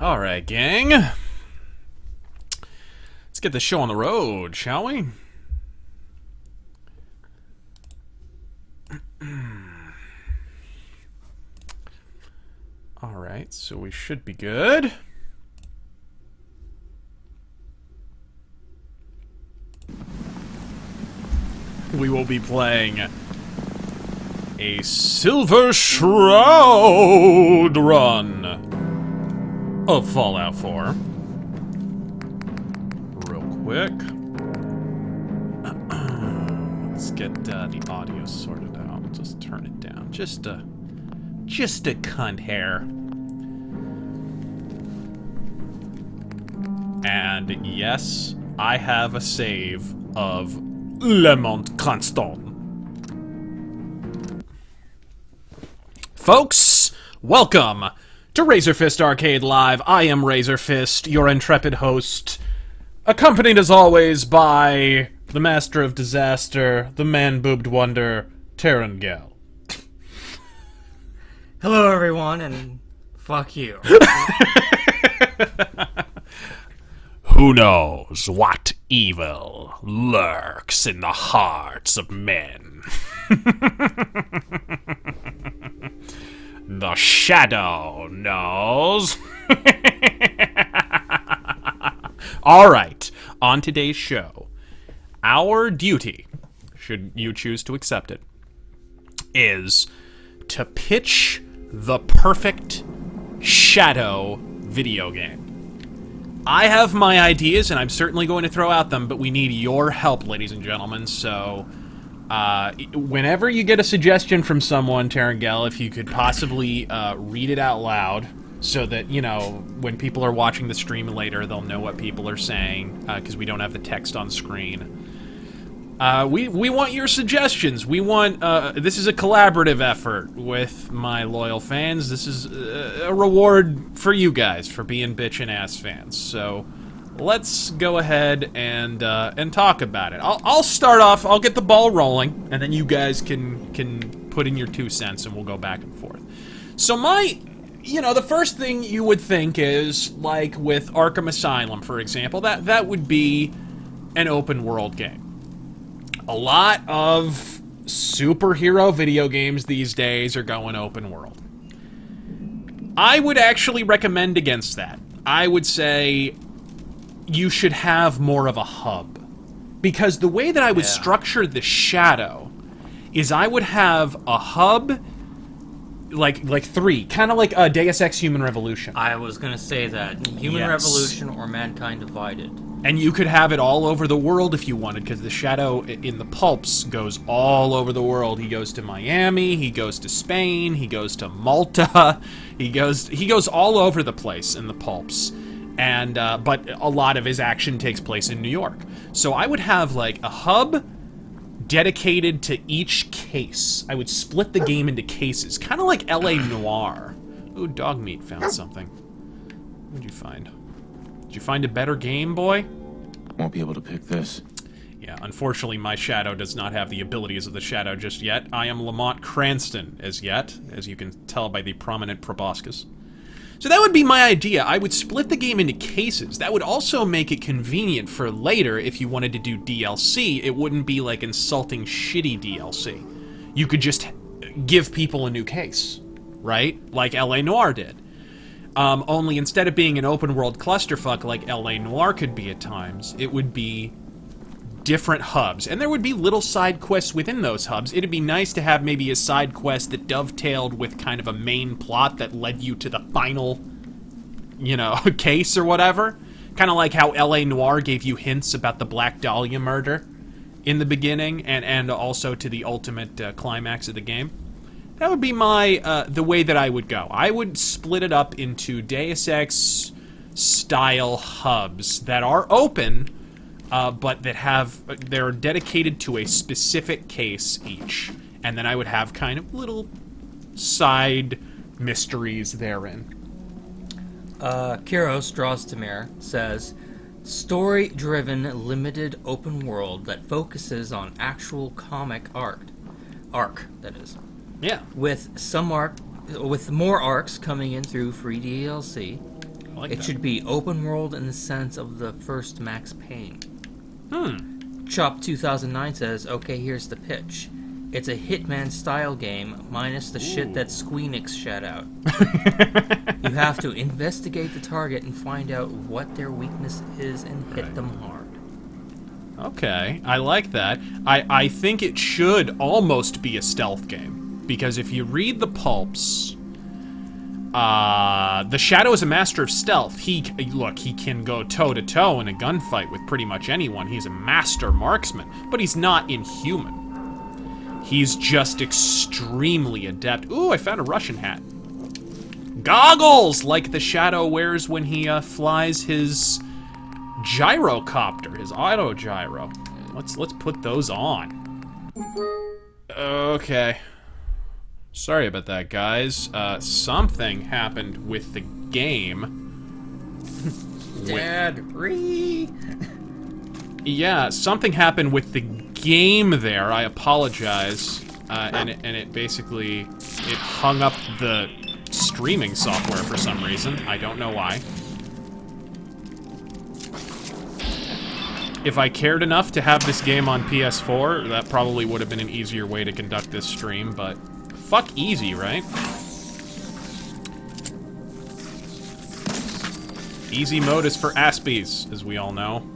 Alright, gang. Let's get the show on the road, shall we? Alright, so we should be good. We will be playing a Silver Shroud run of Fallout 4. Real quick. Let's get the audio sorted out. Just turn it down. Just a cunt hair. And yes, I have a save of Lemont Cranston. Folks, welcome to Razor Fist Arcade Live. I am Razor Fist, your intrepid host, accompanied as always by the Master of Disaster, the Man-Boobed Wonder, Terrangel. Hello, everyone, and fuck you. Who knows what evil lurks in the hearts of men? The Shadow knows. Alright, on today's show, our duty, should you choose to accept it, is to pitch the perfect Shadow video game. I have my ideas, and I'm certainly going to throw out them, but we need your help, ladies and gentlemen, so whenever you get a suggestion from someone, Terrangel, if you could possibly read it out loud so that, you know, when people are watching the stream later, they'll know what people are saying, because we don't have the text on screen. We want your suggestions. We want, this is a collaborative effort with my loyal fans. This is a reward for you guys for being bitchin' ass fans. So let's go ahead and talk about it. I'll start off, I'll get the ball rolling, and then you guys can put in your 2 cents and we'll go back and forth. So the first thing you would think is, like with Arkham Asylum, for example, that would be an open world game. A lot of superhero video games these days are going open world. I would actually recommend against that. I would say you should have more of a hub. Because the way that I would structure the Shadow is I would have a hub, like 3, kind of like a Deus Ex Human Revolution. I was gonna say that. Human Revolution or Mankind Divided. And you could have it all over the world if you wanted, because the Shadow in the Pulps goes all over the world. He goes to Miami, he goes to Spain, he goes to Malta, he goes all over the place in the Pulps. And but a lot of his action takes place in New York. So I would have like a hub dedicated to each case. I would split the game into cases, kind of like LA Noire. Ooh, dog meat found something. What'd you find? Did you find a better game, boy? Won't be able to pick this. Yeah, unfortunately my Shadow does not have the abilities of the Shadow just yet. I am Lamont Cranston as yet, as you can tell by the prominent proboscis. So that would be my idea. I would split the game into cases. That would also make it convenient for later if you wanted to do DLC. It wouldn't be like insulting shitty DLC. You could just give people a new case, right? Like LA Noire did. Only instead of being an open world clusterfuck like LA Noire could be at times, it would be different hubs. And there would be little side quests within those hubs. It'd be nice to have maybe a side quest that dovetailed with kind of a main plot that led you to the final, case or whatever. Kind of like how LA Noire gave you hints about the Black Dahlia murder in the beginning, and also to the ultimate climax of the game. That would be the way that I would go. I would split it up into Deus Ex style hubs that are open, but that they're dedicated to a specific case each. And then I would have kind of little side mysteries therein. Kiros Drostimir says, story-driven, limited open world that focuses on actual comic arc, that is. Yeah. With more arcs coming in through free DLC, like It that. should be open world in the sense of the first Max Payne. Chop 2009 says, okay, here's the pitch. It's a Hitman-style game, minus the shit that Squeenix shat out. You have to investigate the target and find out what their weakness is and hit them hard. Okay, I like that. I think it should almost be a stealth game, because if you read the pulps, the Shadow is a master of stealth. He can go toe-to-toe in a gunfight with pretty much anyone. He's a master marksman, but he's not inhuman. He's just extremely adept. Ooh, I found a Russian hat. Goggles, like the Shadow wears when he flies his gyrocopter, his auto gyro. Let's put those on. Okay. Sorry about that, guys. Something happened with the game. Dad, Yeah, something happened with the game there. I apologize. And it basically hung up the streaming software for some reason. I don't know why. If I cared enough to have this game on PS4, that probably would have been an easier way to conduct this stream, but fuck easy, right? Easy mode is for Aspies, as we all know.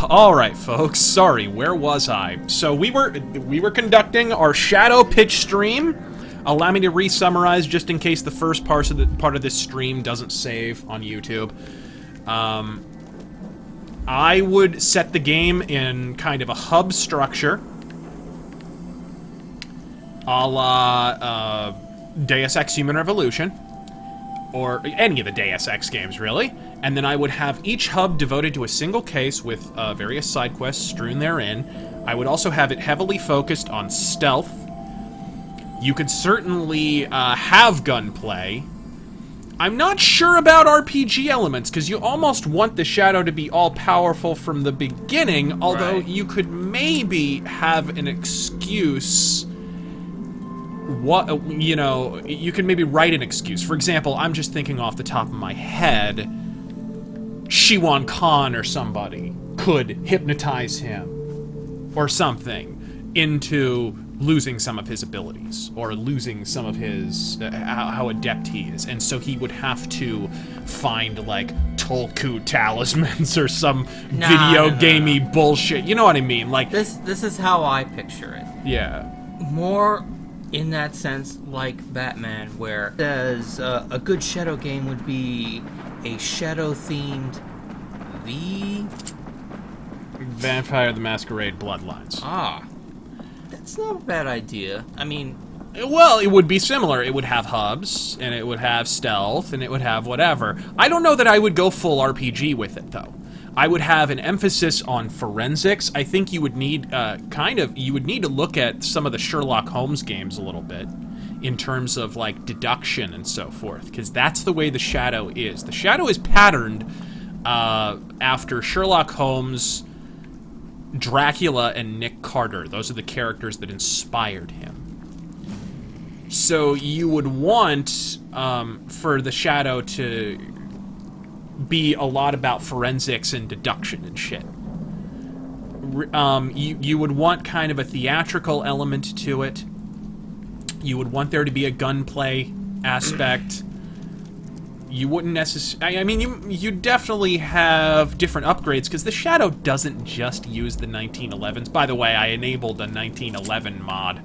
Alright, folks. Sorry, where was I? So we were conducting our Shadow pitch stream. Allow me to re-summarize just in case the first part of this stream doesn't save on YouTube. I would set the game in kind of a hub structure, a la Deus Ex Human Revolution, or any of the Deus Ex games, really. And then I would have each hub devoted to a single case with various side quests strewn therein. I would also have it heavily focused on stealth. You could certainly have gunplay. I'm not sure about RPG elements, because you almost want the Shadow to be all-powerful from the beginning, although you could maybe have an excuse. You could maybe write an excuse. For example, I'm just thinking off the top of my head, Shiwan Khan or somebody could hypnotize him or something into losing some of his abilities, or losing some of his how adept he is, and so he would have to find like Tolku talismans or some video gamey bullshit. You know what I mean? Like this is how I picture it. Yeah. More in that sense, like Batman, where it says a good Shadow game would be a Shadow-themed Vampire the Masquerade Bloodlines. That's not a bad idea. I mean, well, it would be similar. It would have hubs, and it would have stealth, and it would have whatever. I don't know that I would go full RPG with it, though. I would have an emphasis on forensics. I think you would need, you would need to look at some of the Sherlock Holmes games a little bit, in terms of, like, deduction and so forth, because that's the way the Shadow is. The Shadow is patterned after Sherlock Holmes, Dracula, and Nick Carter. Those are the characters that inspired him. So you would want for the Shadow to be a lot about forensics and deduction and shit. You would want kind of a theatrical element to it. You would want there to be a gunplay aspect. You wouldn't necessarily... I mean, you definitely have different upgrades, because the Shadow doesn't just use the 1911s. By the way, I enabled a 1911 mod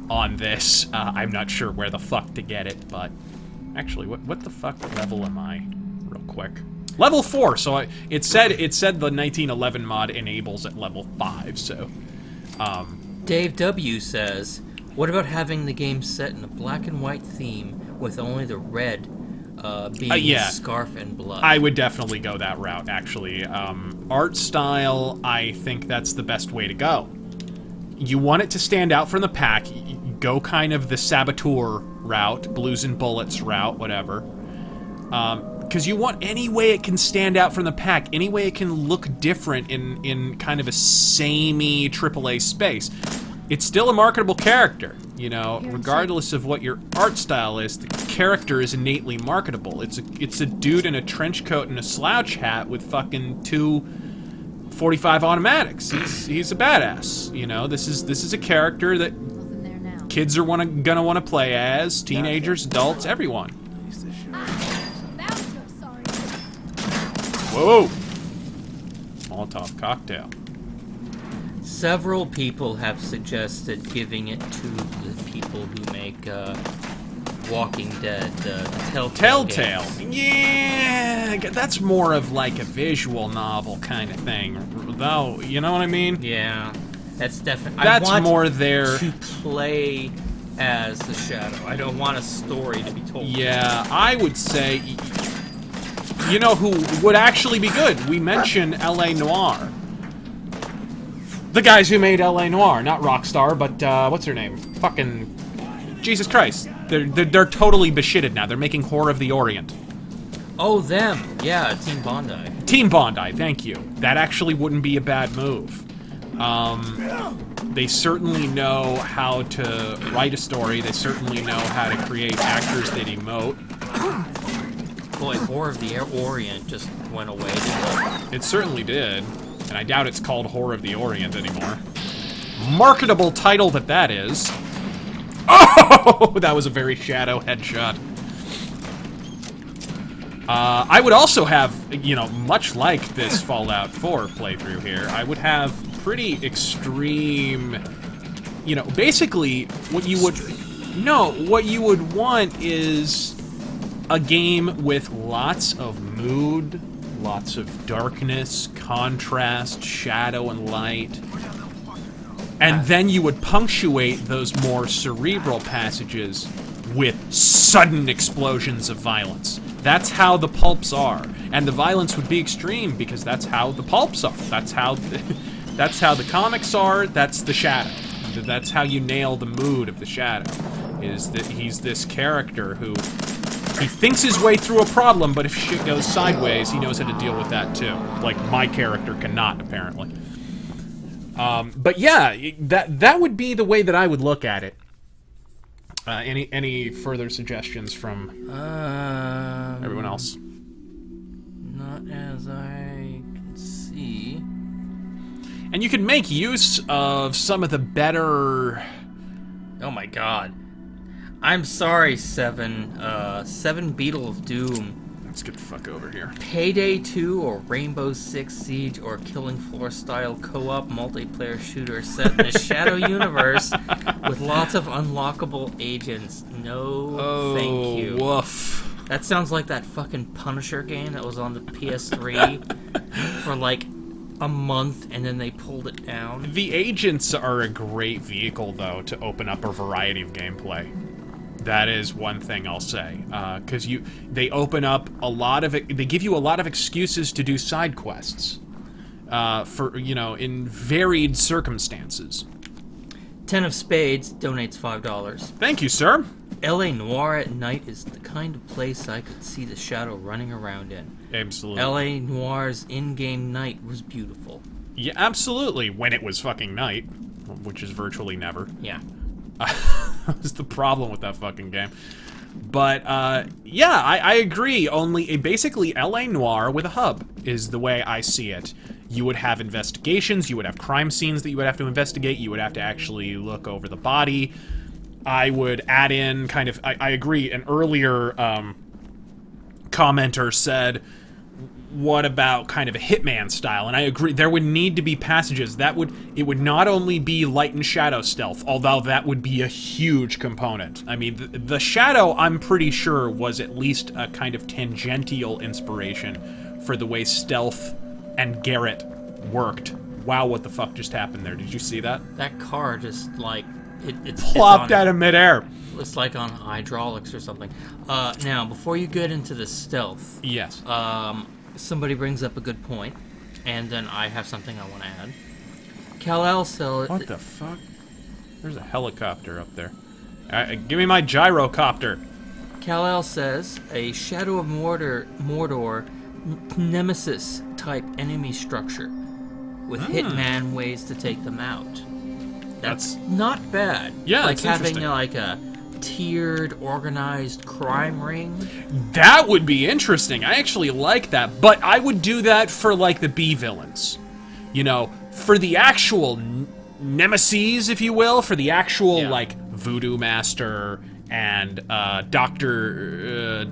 on this. I'm not sure where the fuck to get it, but... Actually, what the fuck level am I? Real quick. Level 4, so it said the 1911 mod enables at level 5, so... Dave W. says, what about having the game set in a black and white theme with only the red being scarf and blood? I would definitely go that route, actually. Art style, I think that's the best way to go. You want it to stand out from the pack. Go kind of the Saboteur route, Blues and Bullets route, whatever. Because you want any way it can stand out from the pack, any way it can look different in kind of a samey AAA space. it's still a marketable character. You know, regardless of what your art style is, the character is innately marketable. It's a dude in a trench coat and a slouch hat with fucking two 45 automatics. He's a badass. You know, this is a character that kids are gonna want to play as, teenagers, adults, everyone. Whoa! Molotov cocktail. Several people have suggested giving it to the people who make Walking Dead, Telltale. Yeah, that's more of like a visual novel kind of thing, though. You know what I mean? Yeah, that's definitely. That's I want more there to play as the Shadow. I don't want a story to be told. Yeah, I would say. You know who would actually be good? We mentioned L.A. Noire. The guys who made L.A. Noire, not Rockstar, but what's her name? Fucking Jesus Christ! They're totally beshitted now. They're making Horror of the Orient. Oh, them. Yeah, Team Bondi. Team Bondi, thank you. That actually wouldn't be a bad move. They certainly know how to write a story. They certainly know how to create actors that emote. Boy, Horror of the Orient just went away, didn't it? It certainly did. And I doubt it's called Horror of the Orient anymore. Marketable title that is. Oh! That was a very Shadow headshot. I would also have, you know, much like this Fallout 4 playthrough here, I would have pretty extreme, you know, basically what you would want is a game with lots of mood, lots of darkness, contrast, shadow, and light. And then you would punctuate those more cerebral passages with sudden explosions of violence. That's how the pulps are. And the violence would be extreme because that's how the pulps are. That's how the comics are, that's the Shadow. That's how you nail the mood of the Shadow. Is that he's this character who he thinks his way through a problem, but if shit goes sideways, he knows how to deal with that too. Like my character cannot, apparently. But yeah, that would be the way that I would look at it. Any further suggestions from everyone else? Not as I can see. And you could make use of some of the better. Oh my god. I'm sorry, Seven Beetle of Doom. Let's get the fuck over here. Payday 2 or Rainbow Six Siege or Killing Floor style co-op multiplayer shooter set in the Shadow universe with lots of unlockable agents. No, thank you. Woof. That sounds like that fucking Punisher game that was on the PS3 for like a month and then they pulled it down. The agents are a great vehicle, though, to open up a variety of gameplay. That is one thing I'll say, because they open up a lot of it. They give you a lot of excuses to do side quests, for in varied circumstances. 10 of Spades donates $5. Thank you, sir. L.A. Noire at night is the kind of place I could see the Shadow running around in. Absolutely. L.A. Noire's in-game night was beautiful. Yeah, absolutely. When it was fucking night, which is virtually never. Yeah. That was the problem with that fucking game. But, yeah, I agree. Only, basically, L.A. Noire with a hub is the way I see it. You would have investigations, you would have crime scenes that you would have to investigate, you would have to actually look over the body. I would add in kind of, I agree, an earlier commenter said, what about kind of a Hitman style? And I agree, there would need to be passages it would not only be light and shadow stealth, although that would be a huge component. I mean, the Shadow, I'm pretty sure, was at least a kind of tangential inspiration for the way stealth and Garrett worked. Wow, what the fuck just happened there? Did you see that? That car just, like, it's plopped out of midair. It's like on hydraulics or something. Now, before you get into the stealth... Yes. Somebody brings up a good point, and then I have something I want to add. Kal-El said... What the fuck? There's a helicopter up there. Give me my gyrocopter. Kal-El says, a Shadow of Mordor Nemesis-type enemy structure, with Hitman ways to take them out. That's not bad. Yeah, like it's having interesting. like a tiered, organized crime ring. That would be interesting. I actually like that, but I would do that for like the B villains. You know, for the actual nemesis, if you will, for the actual like Voodoo Master and Dr.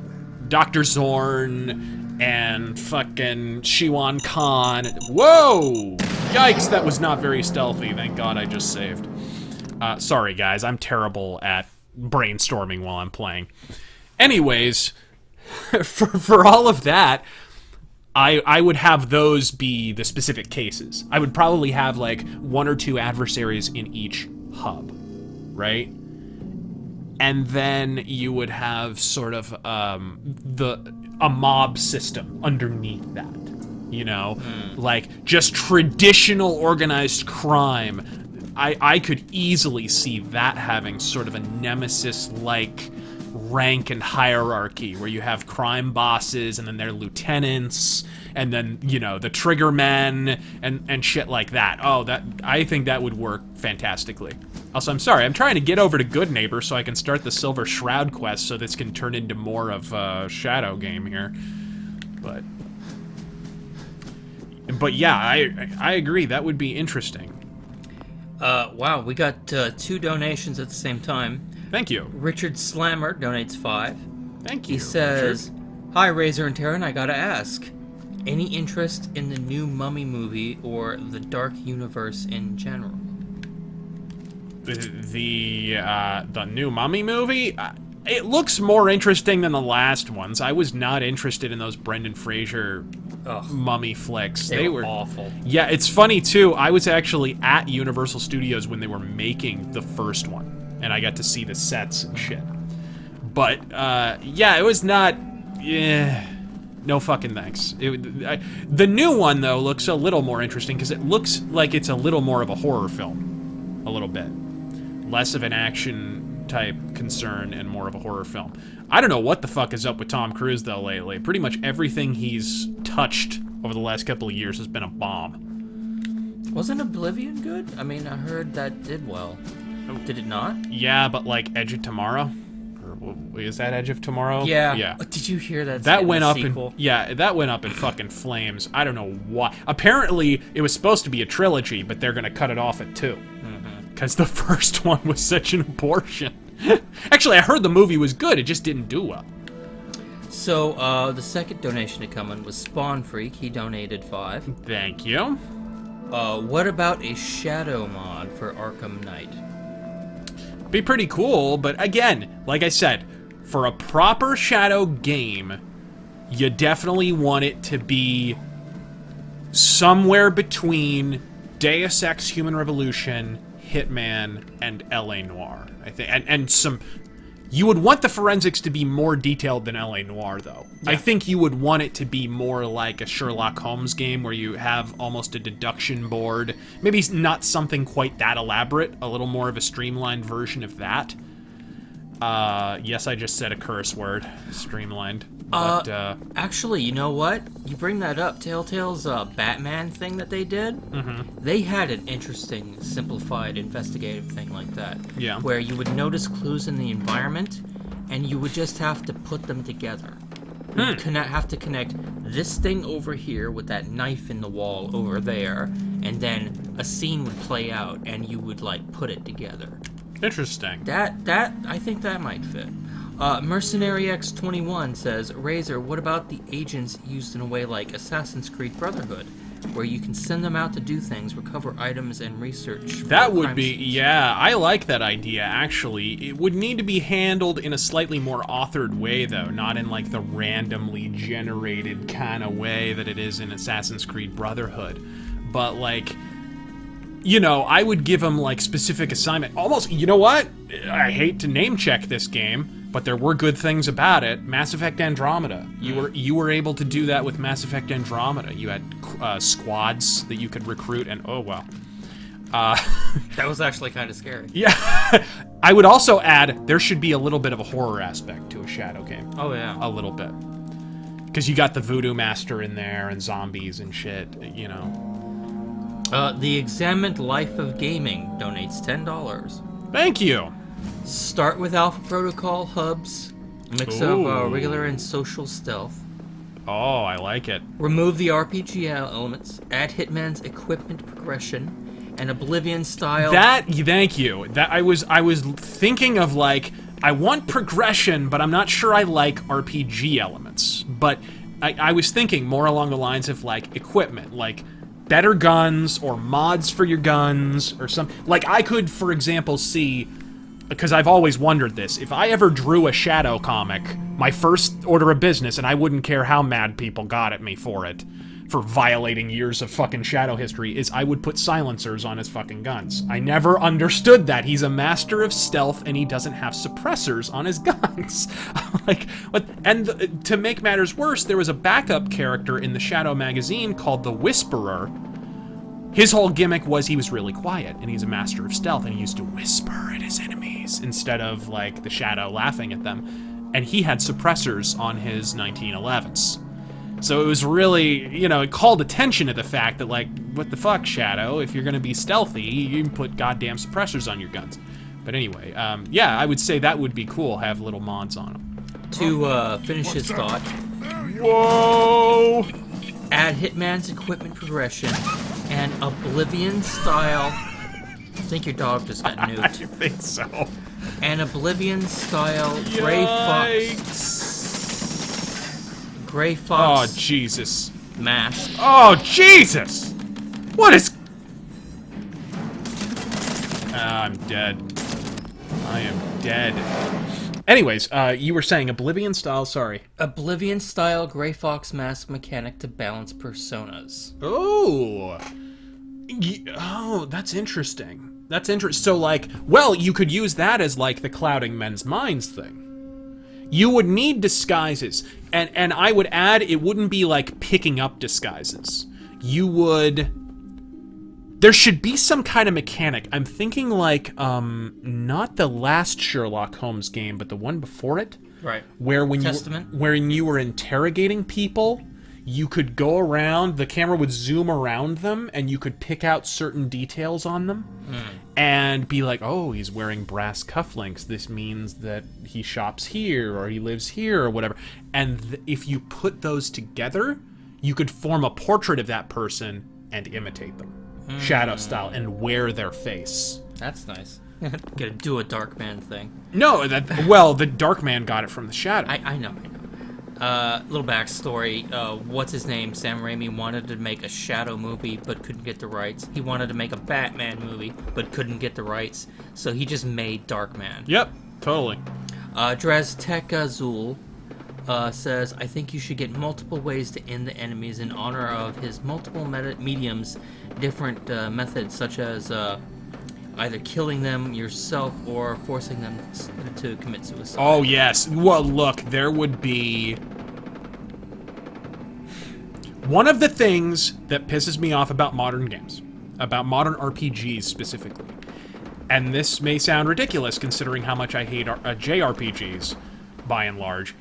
Zorn and fucking Shiwan Khan. Whoa! Yikes, that was not very stealthy. Thank God I just saved. Sorry, guys, I'm terrible at brainstorming while I'm playing. Anyways, for all of that, I would have those be the specific cases. I would probably have like 1 or 2 adversaries in each hub, right? And then you would have sort of a mob system underneath that, you know? Like just traditional organized crime. I could easily see that having sort of a nemesis-like rank and hierarchy where you have crime bosses and then their lieutenants and then, you know, the trigger men and shit like that. Oh, I think that would work fantastically. Also, I'm sorry, I'm trying to get over to Good Neighbor so I can start the Silver Shroud quest so this can turn into more of a Shadow game here. But yeah, I agree, that would be interesting. Wow, we got 2 donations at the same time. Thank you. Richard Slammer donates 5. Thank you. He says, Richard. "Hi, Razor and Taryn, I gotta ask. Any interest in the new Mummy movie or the Dark Universe in general?" The new Mummy movie? It looks more interesting than the last ones. I was not interested in those Brendan Fraser Mummy flicks. They were awful. Yeah, it's funny too. I was actually at Universal Studios when they were making the first one, and I got to see the sets and shit. But yeah, it was not. No fucking thanks. The new one though looks a little more interesting because it looks like it's a little more of a horror film, a little bit less of an action type concern and more of a horror film. I don't know what the fuck is up with Tom Cruise though lately. Pretty much everything he's touched over the last couple of years has been a bomb. Wasn't Oblivion good? I mean, I heard that did well. Did it not? Yeah, but like Edge of Tomorrow? Or is that Edge of Tomorrow? Yeah. Yeah. Did you hear that? That went up in that went up in fucking flames. I don't know why. Apparently, it was supposed to be a trilogy, but they're gonna cut it off at 2. Because the first one was such an abortion. Actually, I heard the movie was good, it just didn't do well. So, the second donation to come in was Spawn Freak. He donated 5. Thank you. What about a Shadow mod for Arkham Knight? Be pretty cool, but again, like I said, for a proper Shadow game, you definitely want it to be somewhere between Deus Ex Human Revolution, Hitman, and L.A. Noire, I think, and some. You would want the forensics to be more detailed than L.A. Noire, though. Yeah. I think you would want it to be more like a Sherlock Holmes game where you have almost a deduction board. Maybe not something quite that elaborate, a little more of a streamlined version of that. Yes, I just said a curse word. Streamlined. But, actually, you know what? You bring that up. Telltale's Batman thing that they did, they had an interesting, simplified, investigative thing like that. Yeah. Where you would notice clues in the environment, and you would just have to put them together. You'd have to connect this thing over here with that knife in the wall over there, and then a scene would play out, and you would, like, put it together. Interesting. That I think that might fit. Mercenary X21 says, Razor, what about the agents used in a way like Assassin's Creed Brotherhood, where you can send them out to do things, recover items, and research? That would be, yeah, I like that idea, actually. It would need to be handled in a slightly more authored way, though, not in, like, the randomly generated kind of way that it is in Assassin's Creed Brotherhood. But, like, you know, I would give them, like, specific assignment. Almost, you know what? I hate to name-check this game, but there were good things about it. Mass Effect Andromeda. You were able to do that with Mass Effect Andromeda. You had squads that you could recruit, and oh well. That was actually kind of scary. Yeah. I would also add, there should be a little bit of a horror aspect to a Shadow game. Oh yeah. A little bit. Because you got the Voodoo Master in there, and zombies and shit, you know. The Examined Life of Gaming donates $10. Thank you. Start with Alpha Protocol hubs, mix Ooh. of regular and social stealth. Oh, I like it. Remove the RPG elements, add Hitman's equipment progression, and Oblivion style. Thank you. That I was thinking of, like, I want progression, but I'm not sure I like RPG elements. But I was thinking more along the lines of, like, equipment, like better guns or mods for your guns or something. Like, I could, for example, see, because I've always wondered this, if I ever drew a Shadow comic, my first order of business, and I wouldn't care how mad people got at me for it, for violating years of fucking Shadow history, is I would put silencers on his fucking guns. I never understood that. He's a master of stealth, and he doesn't have suppressors on his guns. Like, what? And to make matters worse, there was a backup character in the Shadow magazine called the Whisperer. His whole gimmick was he was really quiet, and he's a master of stealth, and he used to whisper at his enemies instead of, like, the Shadow laughing at them. And he had suppressors on his 1911s. So it was really, you know, it called attention to the fact that, like, what the fuck, Shadow? If you're gonna be stealthy, you can put goddamn suppressors on your guns. But anyway, yeah, I would say that would be cool, have little mods on them. To finish his thought, Whoa! add Hitman's equipment progression and Oblivion style. I think your dog just got I nuked. think so. And Oblivion style Gray Oh, Fox Jesus. mask. Oh, Jesus! What is... I'm dead. I am dead. Anyways, you were saying Oblivion style, sorry. Oblivion style Gray Fox mask mechanic to balance personas. Oh. Oh, that's interesting. That's interesting. So, like, well, you could use that as, like, the clouding men's minds thing. You would need disguises, and I would add, it wouldn't be like picking up disguises. You would... There should be some kind of mechanic. I'm thinking like, not the last Sherlock Holmes game, but the one before it. Right. Where when Testament. when you were interrogating people, you could go around, the camera would zoom around them, and you could pick out certain details on them, and be like, oh, he's wearing brass cufflinks. This means that he shops here, or he lives here, or whatever. And if you put those together, you could form a portrait of that person and imitate them, Shadow style, and wear their face. That's nice. Gonna do a Darkman thing. No, well, the Darkman got it from the Shadow. I know. Little backstory. What's his name? Sam Raimi wanted to make a Shadow movie, but couldn't get the rights. He wanted to make a Batman movie, but couldn't get the rights. So he just made Darkman. Yep, totally. Draztek Azul says, I think you should get multiple ways to end the enemies in honor of his multiple mediums, different methods, such as either killing them yourself or forcing them to commit suicide. Oh, yes. Well, look, there would be... One of the things that pisses me off about modern games, about modern RPGs specifically, and this may sound ridiculous considering how much I hate JRPGs, by and large,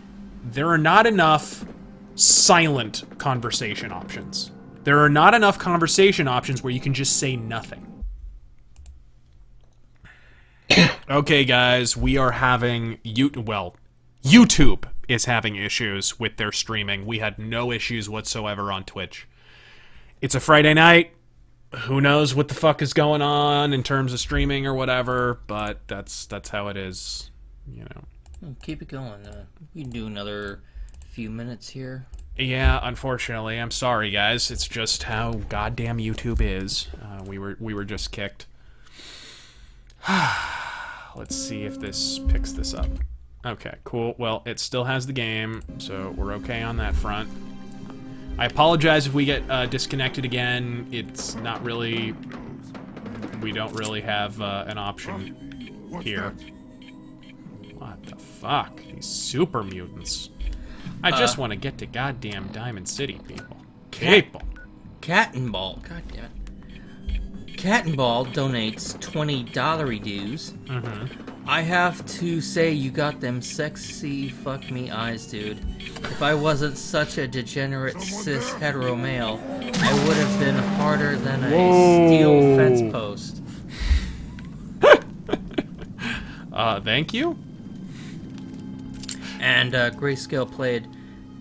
there are not enough silent conversation options. There are not enough conversation options where you can just say nothing. Okay, guys, we are having... YouTube is having issues with their streaming. We had no issues whatsoever on Twitch. It's a Friday night. Who knows what the fuck is going on in terms of streaming or whatever, but that's how it is, you know. Keep it going. We can do another few minutes here. Yeah, unfortunately. I'm sorry, guys. It's just how goddamn YouTube is. We were just kicked. Let's see if this picks this up. Okay, cool. Well, it still has the game, so we're okay on that front. I apologize if we get disconnected again. It's not really... We don't really have an option here. What the fuck? These super mutants. I just want to get to goddamn Diamond City, people. People. Cat and Ball. God damn it. Cat and Ball donates $20 dues. I have to say, you got them sexy fuck me eyes, dude. If I wasn't such a degenerate cis hetero male, I would have been harder than a steel fence post. Thank you. And Grayscale Played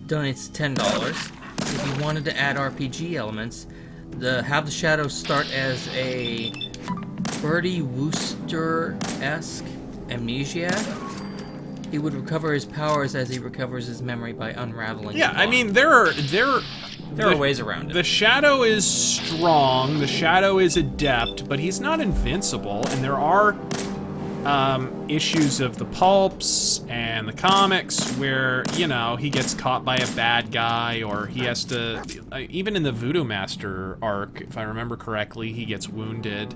donates $10. If you wanted to add RPG elements, have the shadow start as a Bertie Wooster-esque amnesiac. He would recover his powers as he recovers his memory by unraveling. Yeah, I mean, there are ways around it. The shadow is strong, the shadow is adept, but he's not invincible, and there are issues of the pulps and the comics where, you know, he gets caught by a bad guy, or he has to, even in the Voodoo Master arc, if I remember correctly, he gets wounded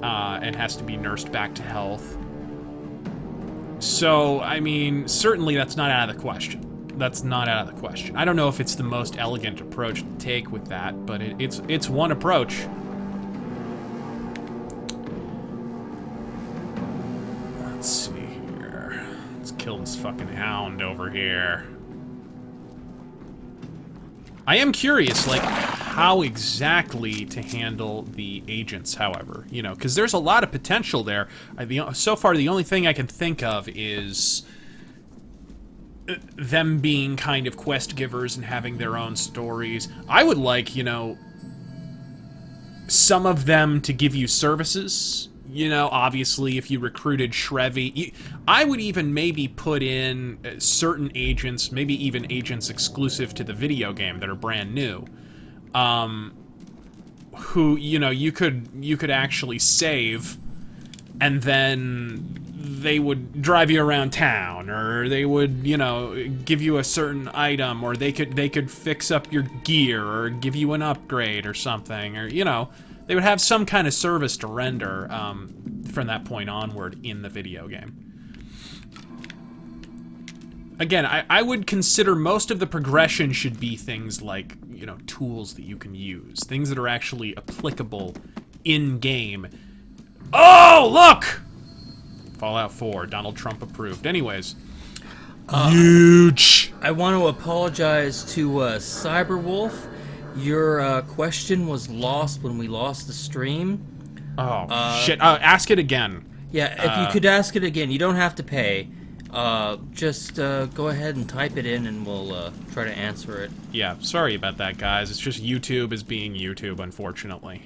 and has to be nursed back to health. So, I mean, certainly that's not out of the question. That's not out of the question. I don't know if it's the most elegant approach to take with that, but it's one approach. Let's see here. Let's kill this fucking hound over here. I am curious, like, how exactly to handle the agents, however. You know, because there's a lot of potential there. So far, the only thing I can think of is them being kind of quest givers and having their own stories. I would like, you know, some of them to give you services. You know, obviously, if you recruited Shrevy, I would even maybe put in certain agents, maybe even agents exclusive to the video game that are brand new, who, you know, you could actually save, and then they would drive you around town, or they would, you know, give you a certain item, or they could fix up your gear, or give you an upgrade or something, or, you know. They would have some kind of service to render from that point onward in the video game. Again, I would consider most of the progression should be things like, you know, tools that you can use. Things that are actually applicable in-game. Oh, look! Fallout 4, Donald Trump approved. Anyways. Huge! I want to apologize to Cyberwolf. Your question was lost when we lost the stream. Oh, shit. Ask it again. Yeah, if you could ask it again. You don't have to pay. Just go ahead and type it in and we'll try to answer it. Yeah, sorry about that, guys. It's just YouTube is being YouTube, unfortunately.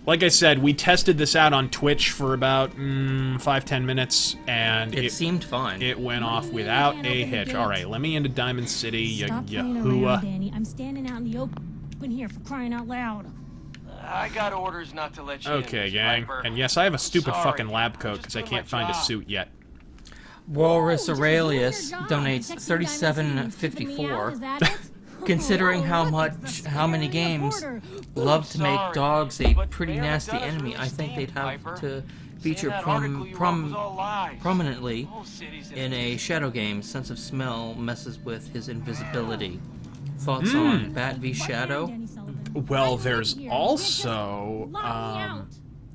Like I said, we tested this out on Twitch for about 5-10 minutes, and it seemed fine. It went off without a hitch. All right, let me into Diamond City, Yahuwah. Danny. I'm standing out in the open here for crying out loud. I got orders not to let you Okay, in, gang. Piper. And yes, I have a stupid fucking lab coat because I Just doing can't my find a job. suit yet. Walrus Oh, just Aurelius doing your job. donates Texting $37.54. Is that it? Considering how Oh, look, it's the many Siberian games border. love to make Sorry, dogs a but pretty Mayor nasty does enemy, really I think they'd have stink, Piper. to Saying feature that article you wrote was all lies. prominently The whole city's in a shadow game. Sense of smell messes with his invisibility. Thoughts on Bat v Shadow? Danny Sullivan. Well, I'm there's out here. also, Lock me out.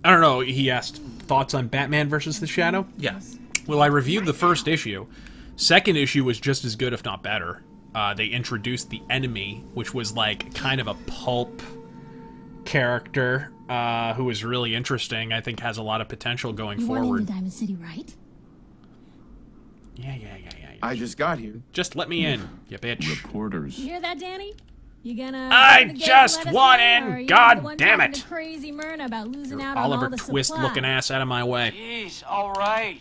I don't know, he asked thoughts on Batman versus the Shadow? Yes. Well, I reviewed the first issue. Second issue was just as good, if not better. They introduced the enemy, which was like kind of a pulp character who was really interesting. I think has a lot of potential going You want forward. into Diamond City, right? Yeah. I just got here. Just let me in, you bitch. Reporters. You hear that, Danny? You gonna? I open the gate just and let us want in, in. or are you God the one damn talking it. to Crazy Myrna about losing Your out on Oliver all the Twist supply? looking ass out of my way. Jeez, all right.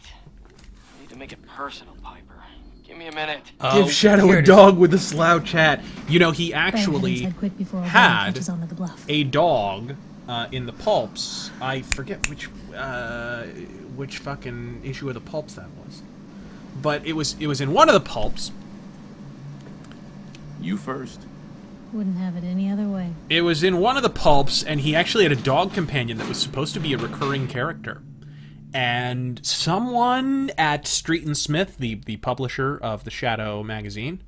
Need to make it personal, Piper. Give me a minute. Give Shadow here a it is. dog with a slouch hat. You know, he Better actually head quick before O'Brien had catches on to the bluff. a dog in the pulps. I forget which fucking issue of the pulps that was, but it was in one of the pulps. You first. Wouldn't have it any other way. It was in one of the pulps, and he actually had a dog companion that was supposed to be a recurring character. And someone at Street and Smith, the publisher of the Shadow magazine,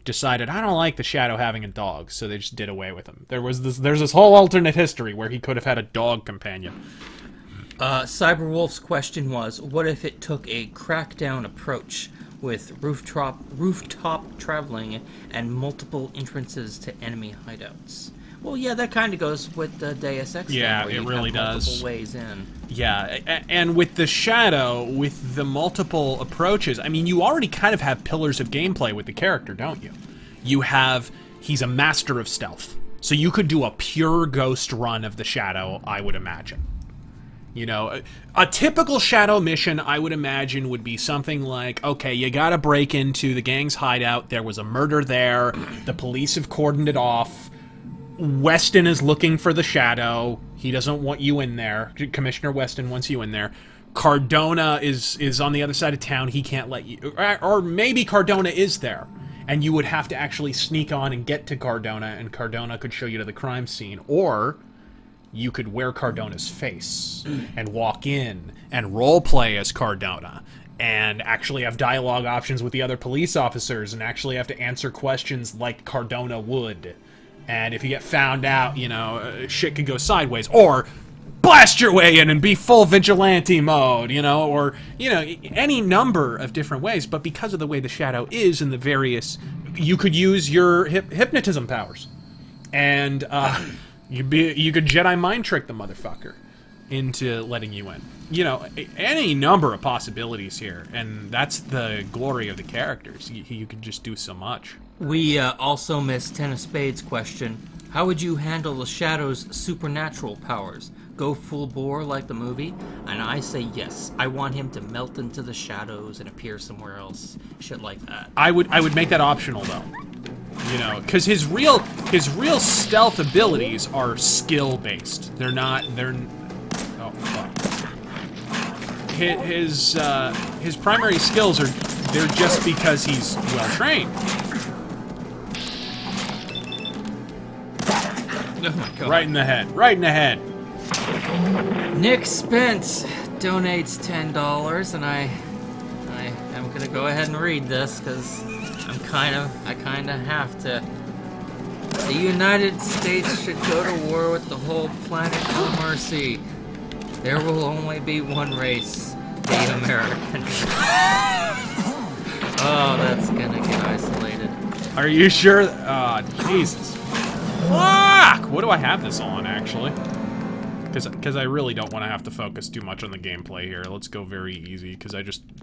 decided, I don't like the Shadow having a dog, so they just did away with him. There's this whole alternate history where he could have had a dog companion. Cyberwolf's question was, what if it took a crackdown approach with rooftop traveling and multiple entrances to enemy hideouts? Well, yeah, that kind of goes with the Deus Ex. Yeah, where it you really have multiple does. ways in. Yeah, and with the Shadow, with the multiple approaches, I mean, you already kind of have pillars of gameplay with the character, don't you? He's a master of stealth. So you could do a pure ghost run of the Shadow, I would imagine. You know, a typical Shadow mission, I would imagine, would be something like, okay, you gotta break into the gang's hideout, there was a murder there, the police have cordoned it off, Weston is looking for the Shadow, he doesn't want you in there, Commissioner Weston wants you in there, Cardona is on the other side of town, he can't let you, or maybe Cardona is there, and you would have to actually sneak on and get to Cardona, and Cardona could show you to the crime scene, or you could wear Cardona's face and walk in and roleplay as Cardona and actually have dialogue options with the other police officers and actually have to answer questions like Cardona would. And if you get found out, you know, shit could go sideways. Or blast your way in and be full vigilante mode, you know, or, you know, any number of different ways. But because of the way the Shadow is and the various... You could use your hypnotism powers. And, you could Jedi mind trick the motherfucker into letting you in. You know, any number of possibilities here, and that's the glory of the characters. You could just do so much. We also missed Ten of Spades' question. How would you handle the Shadow's supernatural powers? Go full bore like the movie? And I say yes. I want him to melt into the shadows and appear somewhere else. Shit like that. I would make that optional though. You know, because his real stealth abilities are skill based. They're oh fuck. His primary skills they're just because he's well trained. Oh my god. Right in the head. Right in the head. Nick Spence donates $10, and I am gonna go ahead and read this because I kind of have to. The United States should go to war with the whole planet for mercy. There will only be one race, the American. Oh, that's gonna get isolated. Are you sure? Jesus. Fuck! What do I have this on, actually? Because I really don't want to have to focus too much on the gameplay here. Let's go very easy, because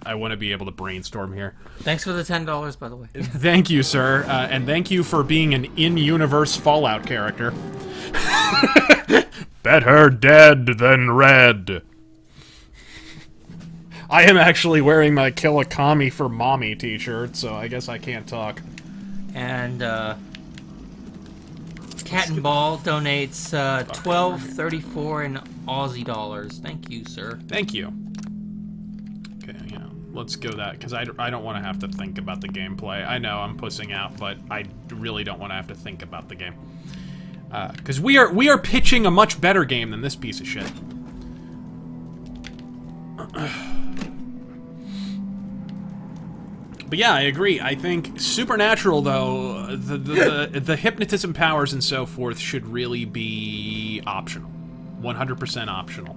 I want to be able to brainstorm here. Thanks for the $10, by the way. Thank you, sir. And thank you for being an in-universe Fallout character. Better dead than red. I am actually wearing my Kill a Commie for Mommy t-shirt, so I guess I can't talk. And, Cat and Ball donates $12.34 in Aussie dollars. Thank you, sir. Thank you. Okay, you know, let's go that, because I don't want to have to think about the gameplay. I know I'm pussing out, but I really don't want to have to think about the game. Because we are pitching a much better game than this piece of shit. But yeah, I agree. I think Supernatural, though, the hypnotism powers and so forth should really be optional. 100% optional.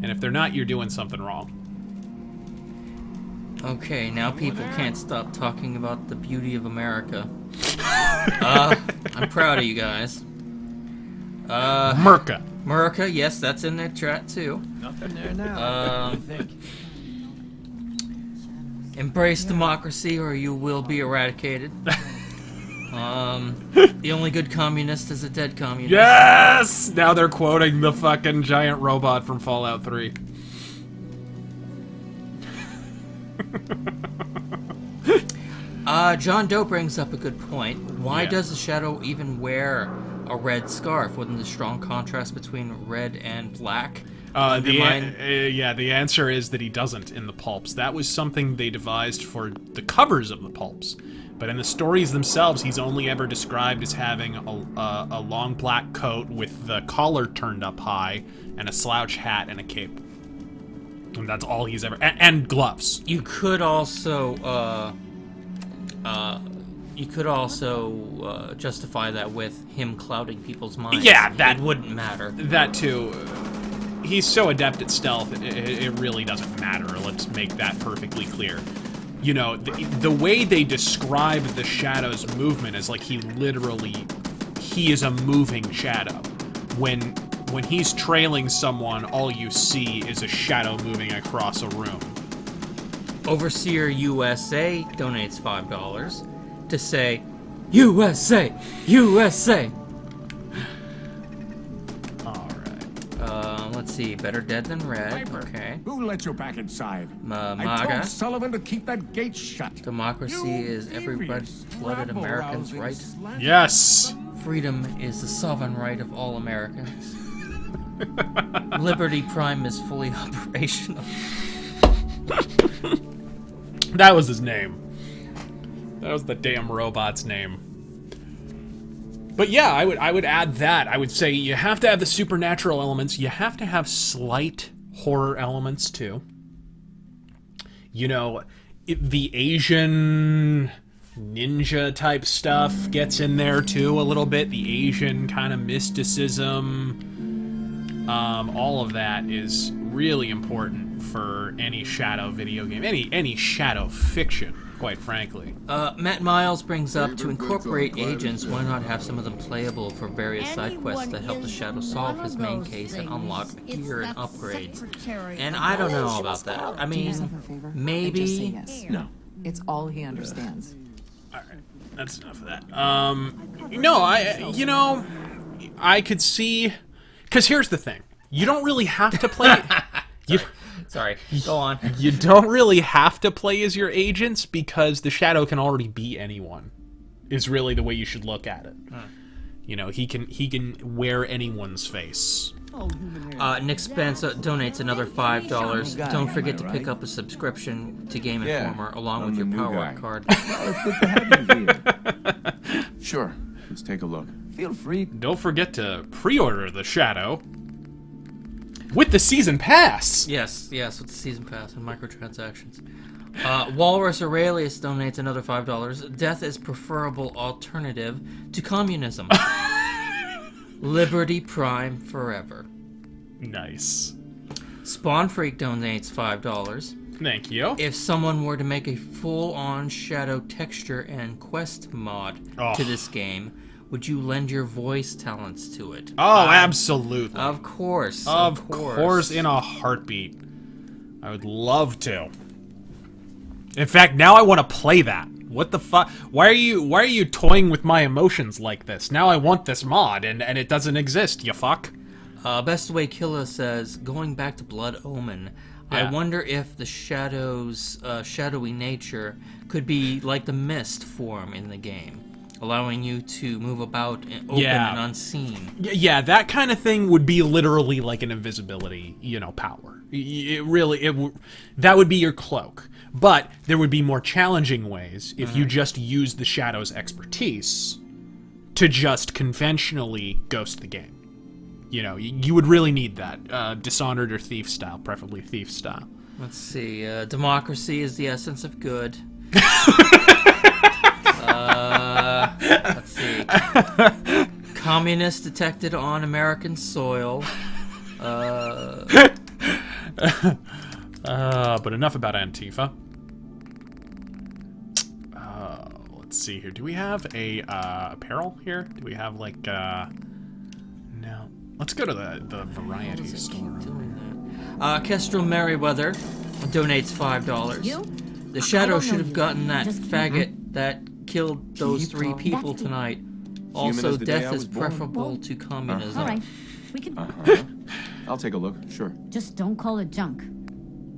And if they're not, you're doing something wrong. Okay, now people can't stop talking about the beauty of America. I'm proud of you guys. Merca, yes, that's in the chat too. Nothing there now. I think. Embrace democracy or you will be eradicated. The only good communist is a dead communist. Yes! Now they're quoting the fucking giant robot from Fallout 3. John Doe brings up a good point. Why does the Shadow even wear a red scarf? Wouldn't the strong contrast between red and black the answer is that he doesn't in the pulps. That was something they devised for the covers of the pulps. But in the stories themselves, he's only ever described as having a long black coat with the collar turned up high and a slouch hat and a cape. And that's all he's ever... And gloves. You could also justify that with him clouding people's minds. Yeah, that it wouldn't matter. That too. he's so adept at stealth, it really doesn't matter. Let's make that perfectly clear. You know, the way they describe the Shadow's movement is like he is a moving shadow. When he's trailing someone, all you see is a shadow moving across a room. Overseer USA donates $5 to say, USA! USA! Let's see. Better dead than red. Piper, Okay. who let you back inside? I MAGA. told Sullivan to keep that gate shut. Democracy is every blooded American's right. Yes! Freedom is the sovereign right of all Americans. Liberty Prime is fully operational. That was his name. That was the damn robot's name. But yeah, I would add that. I would say you have to have the supernatural elements. You have to have slight horror elements too. You know, the Asian ninja type stuff gets in there too a little bit. The Asian kind of mysticism. All of that is really important for any Shadow video game, any Shadow fiction, quite frankly. Matt Miles brings up, to incorporate agents, why not have some of them playable for various side quests that help the Shadow solve his main case and unlock gear and upgrades? And I don't know about that. I mean, maybe. No. It's all he understands. Alright, that's enough of that. No, I could see... Because here's the thing. You don't really have to play... Sorry, go on. You don't really have to play as your agents because the Shadow can already be anyone. Is really the way you should look at it. You know, he can wear anyone's face. Nick Spence donates another $5. Don't forget to pick up a subscription to Game Informer along with your Power card. It's good to have you here. Sure, let's take a look. Feel free. Don't forget to pre-order the Shadow with the season pass. Yes, with the season pass and microtransactions. Walrus Aurelius donates another $5. Death is preferable alternative to communism. Liberty Prime forever. Nice. Spawn Freak donates $5. Thank you. If someone were to make a full-on Shadow texture and quest mod to this game, would you lend your voice talents to it? Oh, absolutely. Of course. Of course, in a heartbeat. I would love to. In fact, now I want to play that. What the fuck? Why are you toying with my emotions like this? Now I want this mod, and it doesn't exist, you fuck. Best Way Killer says, going back to Blood Omen, I wonder if the Shadow's shadowy nature could be like the Mist form in the game, allowing you to move about open and unseen. Yeah, that kind of thing would be literally like an invisibility, power. That would be your cloak. But there would be more challenging ways if you just used the Shadow's expertise to just conventionally ghost the game. You would really need that. Dishonored or Thief style, preferably Thief style. Let's see. Democracy is the essence of good. Let's see. Communist detected on American soil. But enough about Antifa. Let's see here. Do we have a apparel here? Do we have like no? Let's go to the variety store. Kestrel Merriweather donates $5. The Shadow should have gotten that faggot that killed those 3 people tonight. Also, death is preferable to communism. All right, we can. I'll take a look, sure. Just don't call it junk.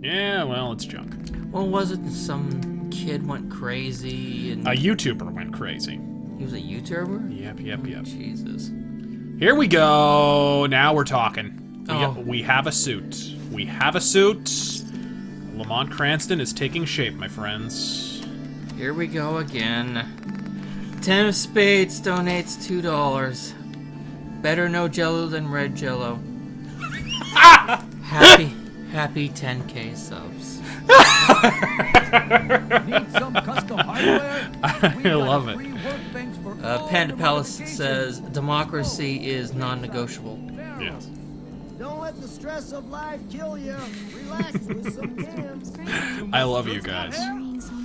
Yeah, well, it's junk. Well, was it some kid went crazy and A YouTuber went crazy. he was a YouTuber? Yep. Jesus. Here we go. Now we're talking. Oh. We have a suit. We have a suit. Lamont Cranston is taking shape, my friends. Here we go again. 10 of Spades donates $2. Better no Jello than red Jello. Happy 10K subs. Need some custom hardware? I love it. Panda Palace says democracy is non-negotiable. Yes. Don't let the stress of life kill you. Relax with some games. I love you guys.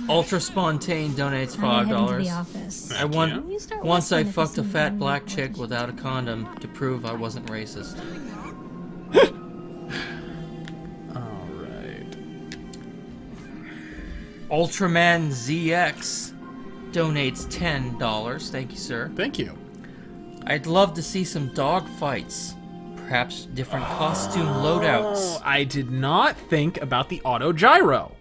Ultra Spontaane donates $5. Once I fucked a fat black chick without a condom to prove I wasn't racist. Alright. Ultraman ZX donates $10. Thank you, sir. Thank you. I'd love to see some dog fights. Perhaps different costume loadouts. I did not think about the auto gyro.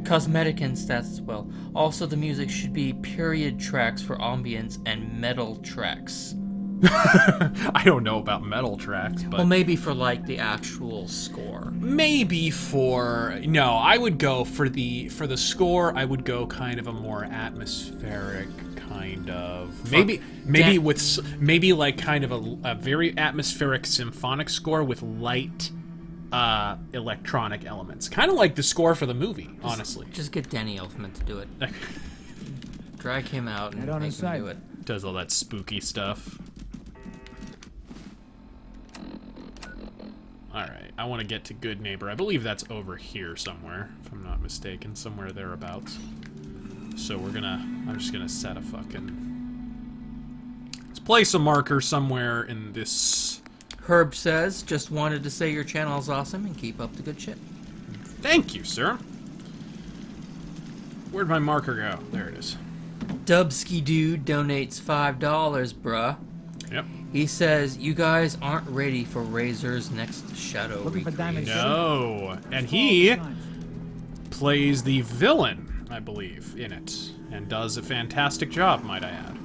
Cosmetic and stats as well. Also, the music should be period tracks for ambience and metal tracks. I don't know about metal tracks, but... Well, maybe for, like, the actual score. Maybe for... No, I would go for the score, I would go kind of a more atmospheric kind of... Maybe like kind of a very atmospheric symphonic score with light electronic elements. Kind of like the score for the movie, honestly. Just get Danny Elfman to do it. Drag him out and make him do it. Does all that spooky stuff. Alright, I want to get to Good Neighbor. I believe that's over here somewhere, if I'm not mistaken. Somewhere thereabouts. So I'm just gonna set a fucking... Let's place a marker somewhere in this... Herb says, just wanted to say your channel is awesome and keep up the good shit. Thank you, sir. Where'd my marker go? There it is. Dubsky Dude donates $5, bruh. Yep. He says, you guys aren't ready for Razor's next Shadow recreation. No. And he plays the villain, I believe, in it. And does a fantastic job, might I add.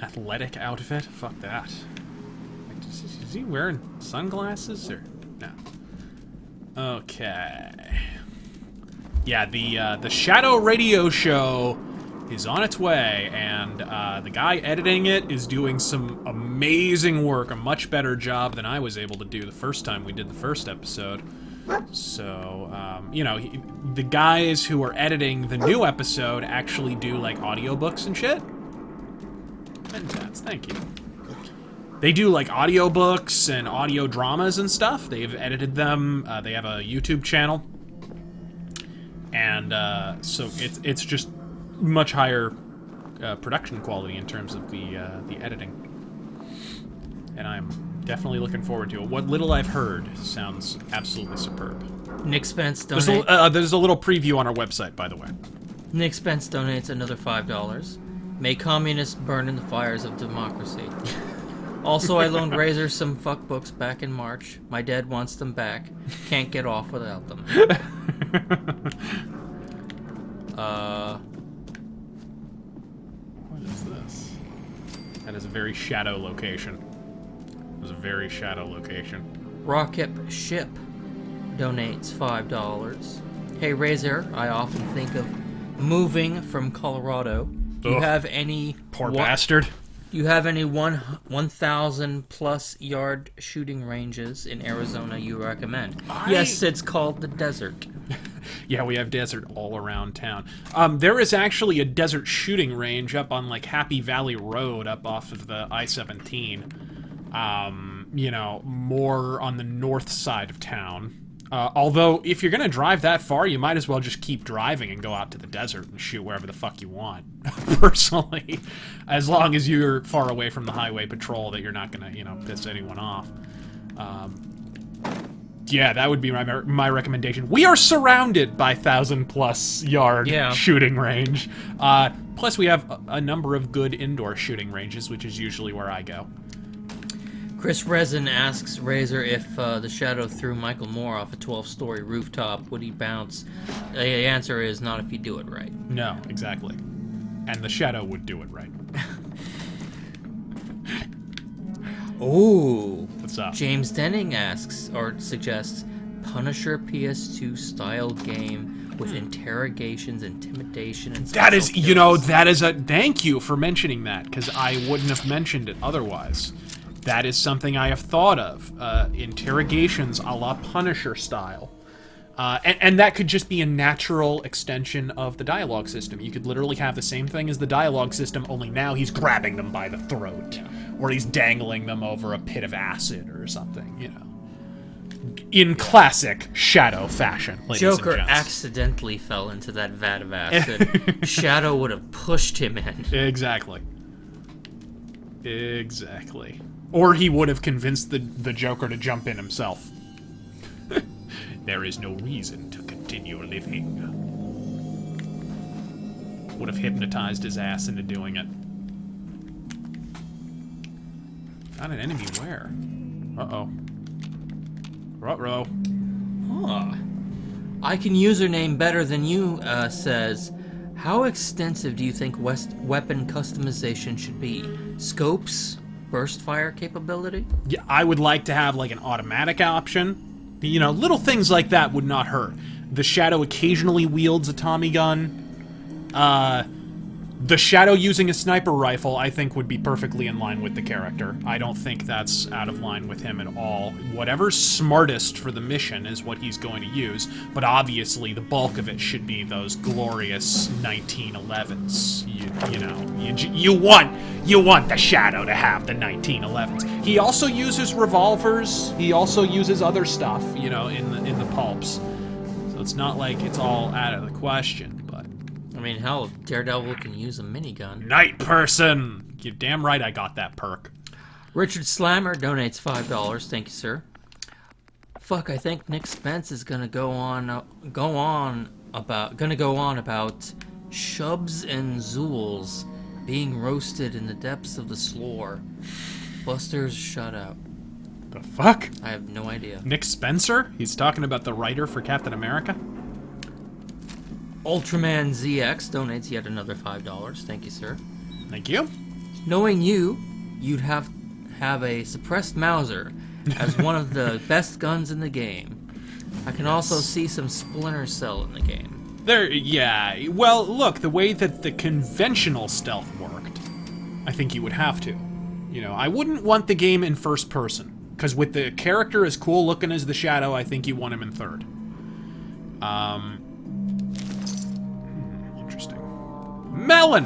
Athletic outfit? Fuck that. Is he wearing sunglasses or no? Okay. Yeah, the Shadow Radio Show is on its way, and the guy editing it is doing some amazing work, a much better job than I was able to do the first time we did the first episode. So, you know, the guys who are editing the new episode actually do like audiobooks and shit. Thank you. They do like audiobooks and audio dramas and stuff. They've edited them. They have a YouTube channel, and so it's just much higher production quality in terms of the editing. And I'm definitely looking forward to it. What little I've heard sounds absolutely superb. Nick Spence donates. There's a little preview on our website, by the way. Nick Spence donates another $5. May communists burn in the fires of democracy. Also, I loaned Razor some fuck books back in March. My dad wants them back. Can't get off without them. What is this? That is a very shadow location. It was a very shadow location. Rocket Ship donates $5. Hey Razor, I often think of moving from Colorado. Do you have any... Poor bastard. Do you have any 1,000 plus yard shooting ranges in Arizona you recommend? Yes, it's called the desert. Yeah, we have desert all around town. There is actually a desert shooting range up on like Happy Valley Road up off of the I-17. You know, more on the north side of town. Although, if you're gonna drive that far, you might as well just keep driving and go out to the desert and shoot wherever the fuck you want. Personally, as long as you're far away from the highway patrol that you're not gonna, you know, piss anyone off. Yeah, that would be my recommendation. We are surrounded by 1,000+ yard shooting range. Plus, we have a number of good indoor shooting ranges, which is usually where I go. Chris Resin asks Razor if the Shadow threw Michael Moore off a 12-story rooftop, would he bounce? The answer is not if you do it right. No, exactly. And the Shadow would do it right. Ooh. What's up? James Denning asks, or suggests, Punisher PS2 style game with interrogations, intimidation, and that is, you know, that is a... Thank you for mentioning that, because I wouldn't have mentioned it otherwise. That is something I have thought of. Interrogations a la Punisher style. And that could just be a natural extension of the dialogue system. You could literally have the same thing as the dialogue system, only now he's grabbing them by the throat. or he's dangling them over a pit of acid or something, you know. In classic Shadow fashion, ladies Joker and gents. accidentally fell into that vat of acid. Shadow would have pushed him in. Exactly. Exactly. Or he would have convinced the Joker to jump in himself. There is no reason to continue living. Would have hypnotized his ass into doing it. Found an enemy where? Uh-oh. Ruh-roh. Huh. I can username better than you, says, how extensive do you think weapon customization should be? Scopes? Burst fire capability? Yeah, I would like to have, like, an automatic option. You know, little things like that would not hurt. The Shadow occasionally wields a Tommy gun. The Shadow using a sniper rifle, I think, would be perfectly in line with the character. I don't think that's out of line with him at all. Whatever's smartest for the mission is what he's going to use, but obviously the bulk of it should be those glorious 1911s. You want the Shadow to have the 1911s. He also uses revolvers. He also uses other stuff, you know, in the pulps. So it's not like it's all out of the question, but... I mean, hell, Daredevil can use a minigun. Night person! You're damn right I got that perk. Richard Slammer donates $5. Thank you, sir. Fuck, I think Nick Spence is gonna go on about Shubs and Zools being roasted in the depths of the sloor. Buster's shutout. The fuck? I have no idea. Nick Spencer? He's talking about the writer for Captain America? Ultraman ZX donates yet another $5. Thank you, sir. Thank you. Knowing you, you'd have a suppressed Mauser as one of the best guns in the game. I can also see some Splinter Cell in the game. Yeah. Well, look, the way that the conventional stealth worked, I think you would have to. You know, I wouldn't want the game in first person, because with the character as cool looking as the Shadow, I think you want him in third. Interesting. Melon!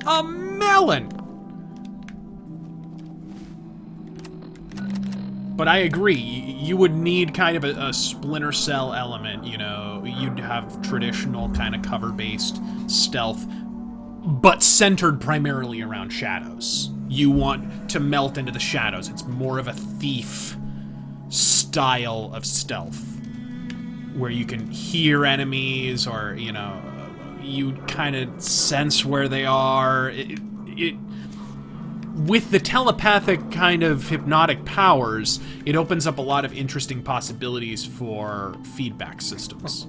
A melon! But I agree, you would need kind of a Splinter Cell element, you know. You'd have traditional kind of cover-based stealth, but centered primarily around shadows. You want to melt into the shadows. It's more of a thief style of stealth, where you can hear enemies, or, you know, you kind of sense where they are. With the telepathic kind of hypnotic powers, it opens up a lot of interesting possibilities for feedback systems.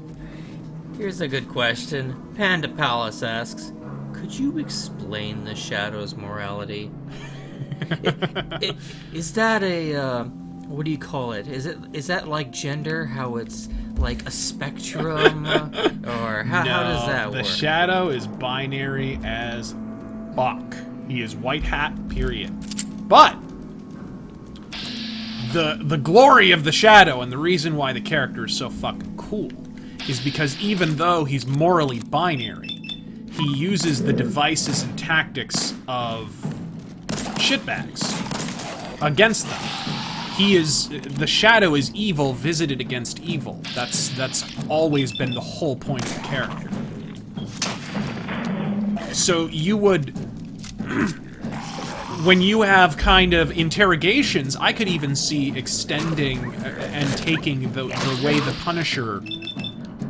Here's a good question. Panda Palace asks, could you explain the Shadow's morality? Is that a, what do you call it? Is that like gender, how it's like a spectrum? Or how does that work? The Shadow is binary as fuck. He is white hat, period. But the glory of the Shadow, and the reason why the character is so fucking cool, is because even though he's morally binary, he uses the devices and tactics of shitbags against them. The Shadow is evil visited against evil. That's always been the whole point of the character. So you would... when you have kind of interrogations, I could even see extending and taking the way the Punisher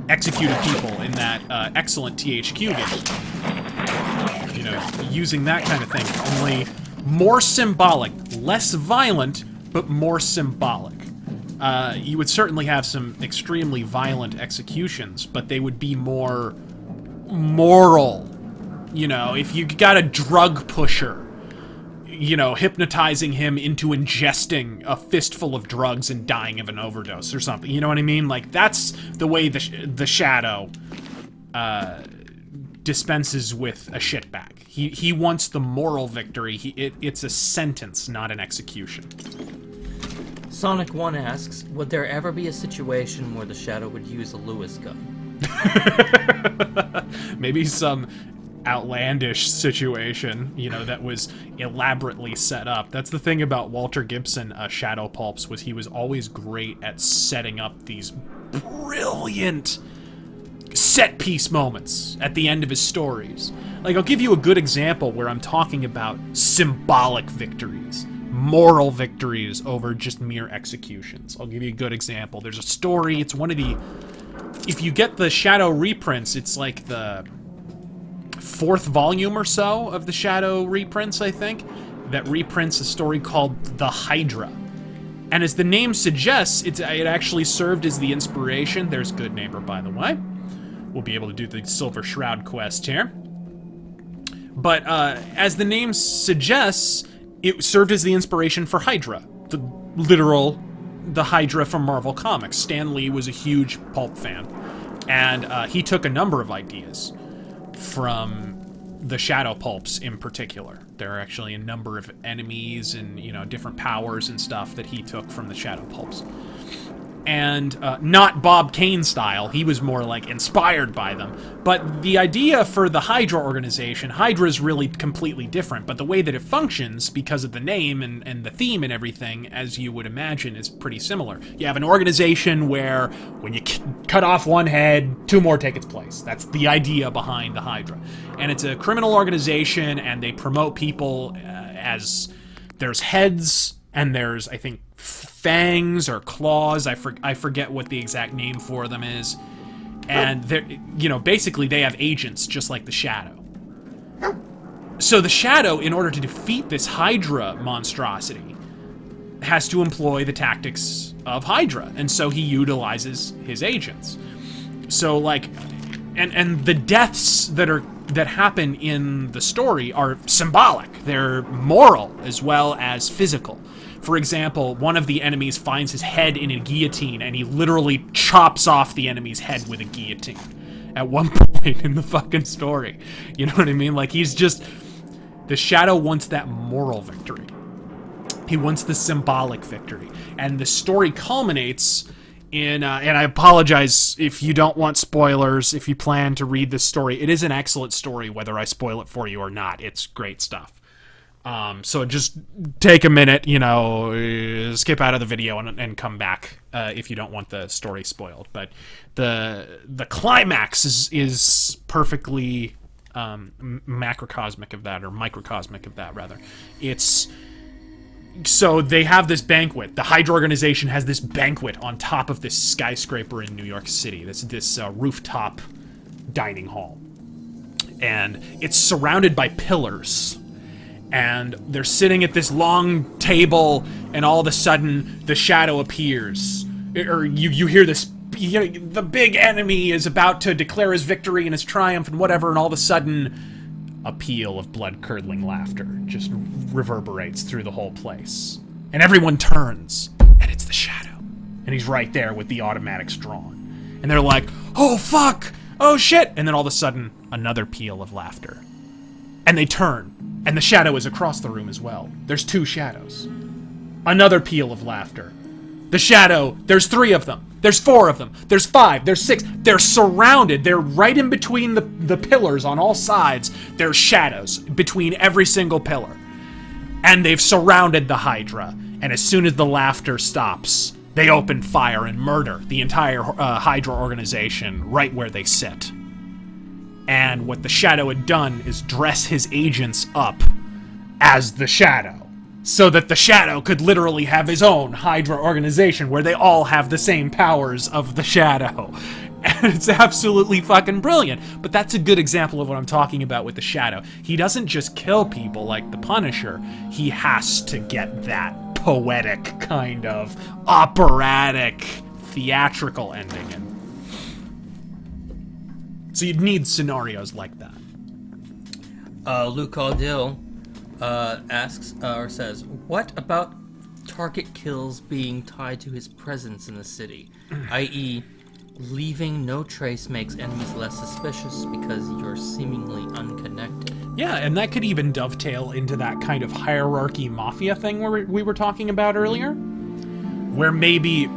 executed people in that excellent THQ game. You know, using that kind of thing. Only more symbolic. Less violent, but more symbolic. You would certainly have some extremely violent executions, but they would be more moral. You know, if you got a drug pusher, you know, hypnotizing him into ingesting a fistful of drugs and dying of an overdose or something, you know what I mean? Like, that's the way the Shadow dispenses with a shitbag. He wants the moral victory. It's a sentence, not an execution. Sonic 1 asks, would there ever be a situation where the Shadow would use a Lewis gun? Maybe some outlandish situation, you know, that was elaborately set up. That's the thing about Walter Gibson, Shadow Pulps, was he was always great at setting up these brilliant set-piece moments at the end of his stories. Like, I'll give you a good example where I'm talking about symbolic victories, moral victories over just mere executions. I'll give you a good example. There's a story, it's one of the... If you get the Shadow reprints, it's like the 4th volume or so of the Shadow reprints, I think, that reprints a story called The Hydra. And as the name suggests, it actually served as the inspiration. There's Good Neighbor, by the way. We'll be able to do the Silver Shroud quest here. But as the name suggests, it served as the inspiration for Hydra, the Hydra from Marvel Comics. Stan Lee was a huge Pulp fan, and he took a number of ideas from the Shadow Pulps in particular. There are actually a number of enemies and, you know, different powers and stuff that he took from the Shadow Pulps. And not Bob Kane style, he was more like inspired by them. But the idea for the Hydra organization, Hydra is really completely different, but the way that it functions, because of the name and the theme and everything, as you would imagine, is pretty similar. You have an organization where when you cut off one head, 2 more take its place. That's the idea behind the Hydra. And it's a criminal organization, and they promote people as there's heads, and there's, I think, fangs or claws. I forget what the exact name for them is. And they're, you know, basically they have agents just like the Shadow. So the Shadow, in order to defeat this Hydra monstrosity, has to employ the tactics of Hydra, and so he utilizes his agents. So like, and the deaths that happen in the story are symbolic. They're moral as well as physical. For example, one of the enemies finds his head in a guillotine, and he literally chops off the enemy's head with a guillotine at one point in the fucking story. You know what I mean? Like, he's just... The Shadow wants that moral victory. He wants the symbolic victory. And the story culminates in... and I apologize if you don't want spoilers, if you plan to read this story. It is an excellent story, whether I spoil it for you or not. It's great stuff. So just take a minute, you know, skip out of the video and come back if you don't want the story spoiled. But the climax is perfectly macrocosmic of that, or microcosmic of that, rather. It's... So they have this banquet. The Hydra organization has this banquet on top of this skyscraper in New York City. This rooftop dining hall. And it's surrounded by pillars. And they're sitting at this long table, and all of a sudden, the Shadow appears. Or you hear this, you know, the big enemy is about to declare his victory and his triumph and whatever, and all of a sudden, a peal of blood-curdling laughter just reverberates through the whole place. And everyone turns, and it's the Shadow. And he's right there with the automatics drawn. And they're like, oh fuck! Oh shit! And then all of a sudden, another peal of laughter. And they turn. And the Shadow is across the room as well. There's 2 shadows. Another peal of laughter. The Shadow, there's 3 of them. There's 4 of them. There's 5. There's 6. They're surrounded. They're right in between the pillars on all sides. There's shadows between every single pillar. And they've surrounded the Hydra. And as soon as the laughter stops, they open fire and murder the entire Hydra organization right where they sit. And what the Shadow had done is dress his agents up as the Shadow, so that the Shadow could literally have his own Hydra organization where they all have the same powers of the Shadow. And it's absolutely fucking brilliant. But that's a good example of what I'm talking about with the Shadow. He doesn't just kill people like the Punisher. He has to get that poetic kind of operatic, theatrical ending in. So you'd need scenarios like that. Luke Caudill asks, or says, what about target kills being tied to his presence in the city? I.e., leaving no trace makes enemies less suspicious because you're seemingly unconnected. Yeah, and that could even dovetail into that kind of hierarchy mafia thing we were talking about earlier. Where maybe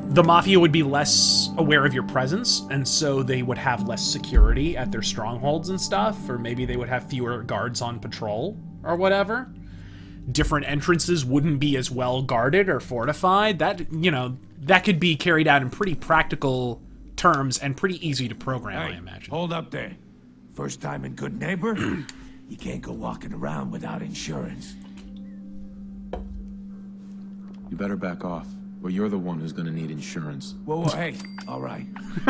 the Mafia would be less aware of your presence, and so they would have less security at their strongholds and stuff, or maybe they would have fewer guards on patrol, or whatever. Different entrances wouldn't be as well guarded or fortified. That, you know, that could be carried out in pretty practical terms and pretty easy to program, I imagine. Hold up there. First time in Good Neighbor? You can't go walking around without insurance. You better back off, or you're the one who's gonna need insurance. Whoa, hey, all right.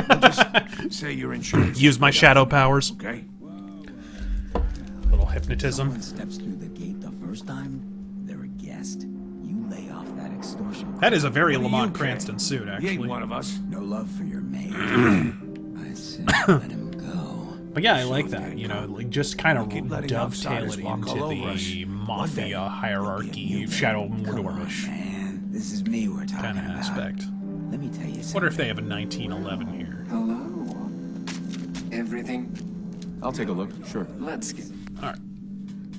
We'll just say your insurance. Use my shadow powers. Okay. Little hypnotism. Someone steps through the gate the first time, they're a guest. You lay off that extortion. That is a very What do Lamont you Cranston care? suit, He actually. ain't one of us. No love for your maid. I said let him go. But yeah, I like that. You know, like just kind of Keep letting dovetail outsiders it walk into all over us. the One Mafia day, hierarchy of Shadow Mordor-ish Man, this is me we're talking kind of about. aspect. Let me tell you something. Wonder if they have a 1911 here. Hello. Everything. I'll take a look, sure. Let's get. Alright.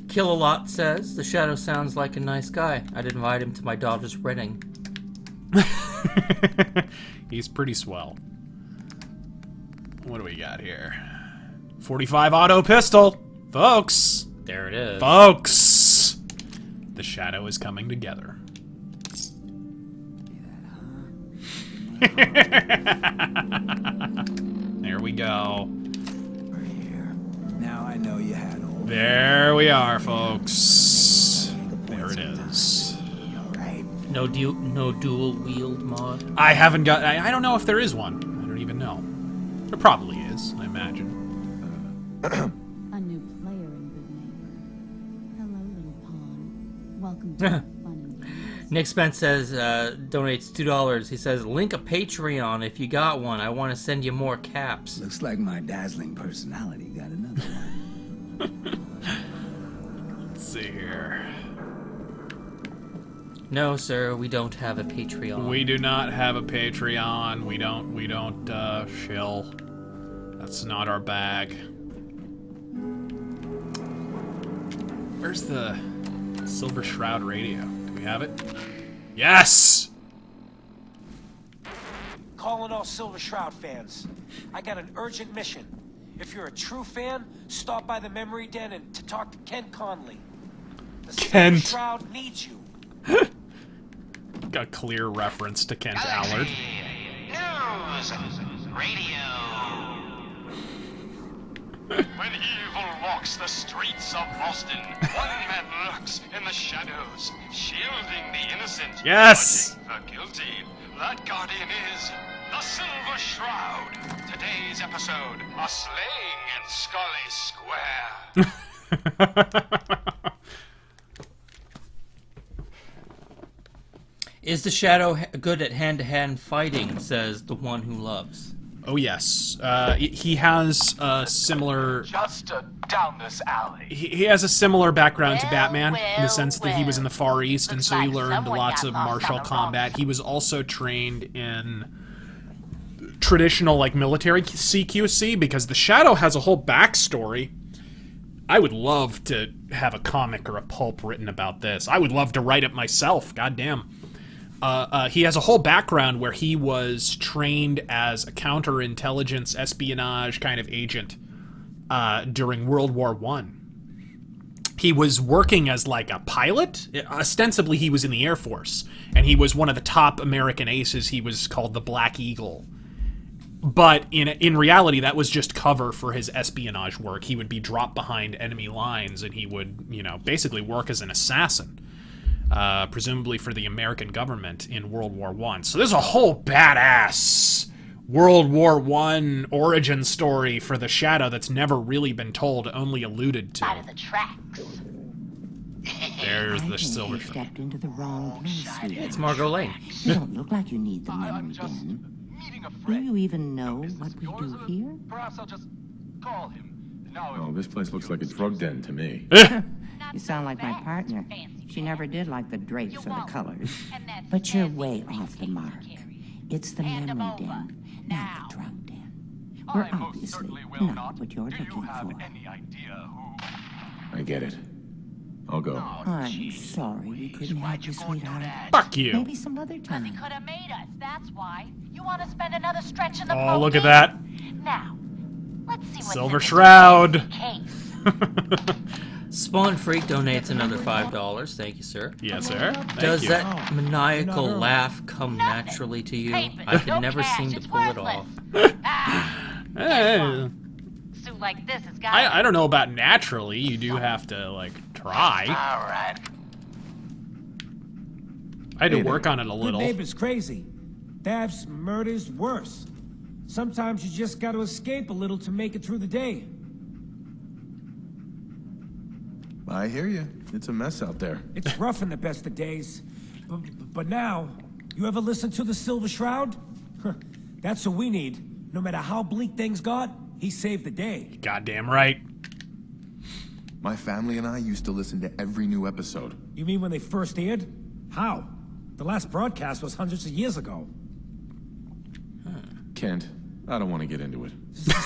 Kill-A-Lot says, the Shadow sounds like a nice guy. I'd invite him to my daughter's wedding. He's pretty swell. What do we got here? 45 auto pistol. Folks. There it is. Folks. The Shadow is coming together. There we go. We're here. Now I know you had all. There we are, folks. There it is. Right. No dual wield mod. I haven't got... I don't know if there is one. I don't even know. There probably is, I imagine. A new player in Good Neighbor. Hello, little pawn. Welcome to fun and games. Nick Spence says, donates $2. He says, link a Patreon if you got one. I want to send you more caps. Looks like my dazzling personality got another one. Let's see here. No, sir, we don't have a Patreon. We do not have a Patreon. We don't shill. That's not our bag. Where's the Silver Shroud radio? Do we have it? Yes! Calling all Silver Shroud fans. I got an urgent mission. If you're a true fan, stop by the Memory Den and to talk to Ken Conley. The Kent. Silver Shroud needs you. A clear reference to Kent Allard. News! Radio! When evil walks the streets of Boston, one man lurks in the shadows, shielding the innocent, Yes! judging the guilty. That guardian is the Silver Shroud. Today's episode, a slaying in Scully Square. Is the Shadow good at hand-to-hand fighting, says the one who loves. Oh, yes. He has a similar... Just down this alley. He has a similar background to Batman, in the sense that he was in the Far East, and so he learned lots of martial combat. He was also trained in traditional, like, military CQC, because the Shadow has a whole backstory. I would love to have a comic or a pulp written about this. I would love to write it myself, goddamn. He has a whole background where he was trained as a counterintelligence espionage kind of agent during World War I. He was working as like a pilot. Ostensibly, he was in the Air Force, and he was one of the top American aces. He was called the Black Eagle. But in reality, that was just cover for his espionage work. He would be dropped behind enemy lines, and he would, you know, basically work as an assassin. Presumably for the American government in World War I. So there's a whole badass World War I origin story for the Shadow that's never really been told, only alluded to. Out of the tracks. There's the I think Silver you Shroud. stepped into the wrong place, sweetheart. It's Margot Lane. You don't look like you need the memory den. Do you even know what we do here? Perhaps I'll just call him. Oh, this place looks like a drug den to me. You sound like my partner. She never did like the drapes or the colors. But you're way off the mark. It's the memory den, not the drug den. We're obviously not what you're looking for. Any idea who? I get it. I'll go. I'm sorry we couldn't help you, sweetheart. Fuck you. Maybe some other time. Could have made us, that's why. You want to spend another stretch in the Oh, look at pokey? that. Now, let's see what's Silver in this Shroud. case. Spawn Freak donates another $5. Thank you, sir. Yes, sir. Thank Does you. that maniacal You're not laugh come naturally to you? I can no never cash, seem to it's pull it worthless. off. Eh, Suit like this has got I don't know about naturally. You do have to, like, try. All right. I had to Hey there. work on it a Good little. neighbor's crazy. Thefts, murders, worse. Sometimes you just gotta escape a little to make it through the day. I hear you. It's a mess out there. It's rough in the best of days. But now, you ever listen to the Silver Shroud? Huh, that's what we need. No matter how bleak things got, he saved the day. Goddamn right. My family and I used to listen to every new episode. You mean when they first aired? How? The last broadcast was hundreds of years ago. Kent, I don't want to get into it.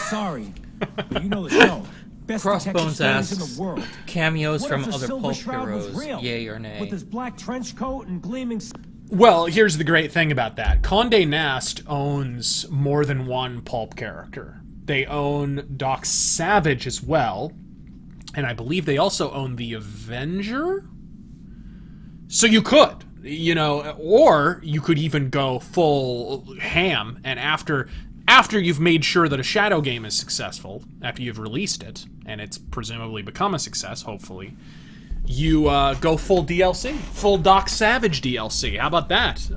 Sorry, but you know the show. Best detective Crossbones stories in asks, the world. cameos What from if the other Silver pulp Shroud was heroes, real? yay or nay? With his black trench coat and gleaming... Well, here's the great thing about that. Condé Nast owns more than one pulp character. They own Doc Savage as well, and I believe they also own the Avenger? So you could, you know, or you could even go full ham, and after you've made sure that a Shadow game is successful, after you've released it, and it's presumably become a success, hopefully, you go full DLC, full Doc Savage DLC. How about that?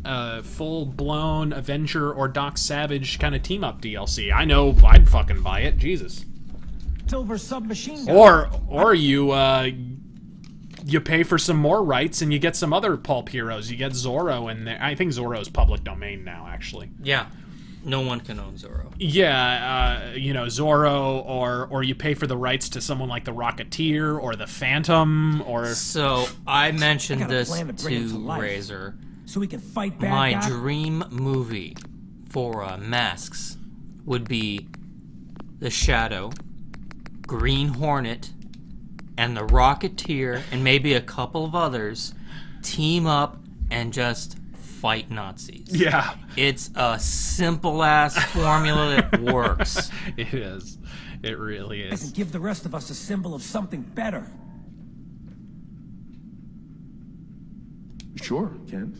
A full-blown Avenger or Doc Savage kind of team-up DLC. I know I'd fucking buy it. Jesus. Silver submachine gun. Or you pay for some more rights and you get some other pulp heroes. You get Zorro in there. I think Zorro's public domain now, actually. Yeah. No one can own Zorro. Yeah, you know, Zorro, or you pay for the rights to someone like the Rocketeer or the Phantom, or... So, I mentioned I got a this plan to bring him to to life. Razor. So we can fight bad My guys. dream movie for masks would be The Shadow, Green Hornet, and the Rocketeer, and maybe a couple of others, team up and just fight Nazis. Yeah. It's a simple-ass formula that works. It is. It really is. And give the rest of us a symbol of something better. Sure, Kent.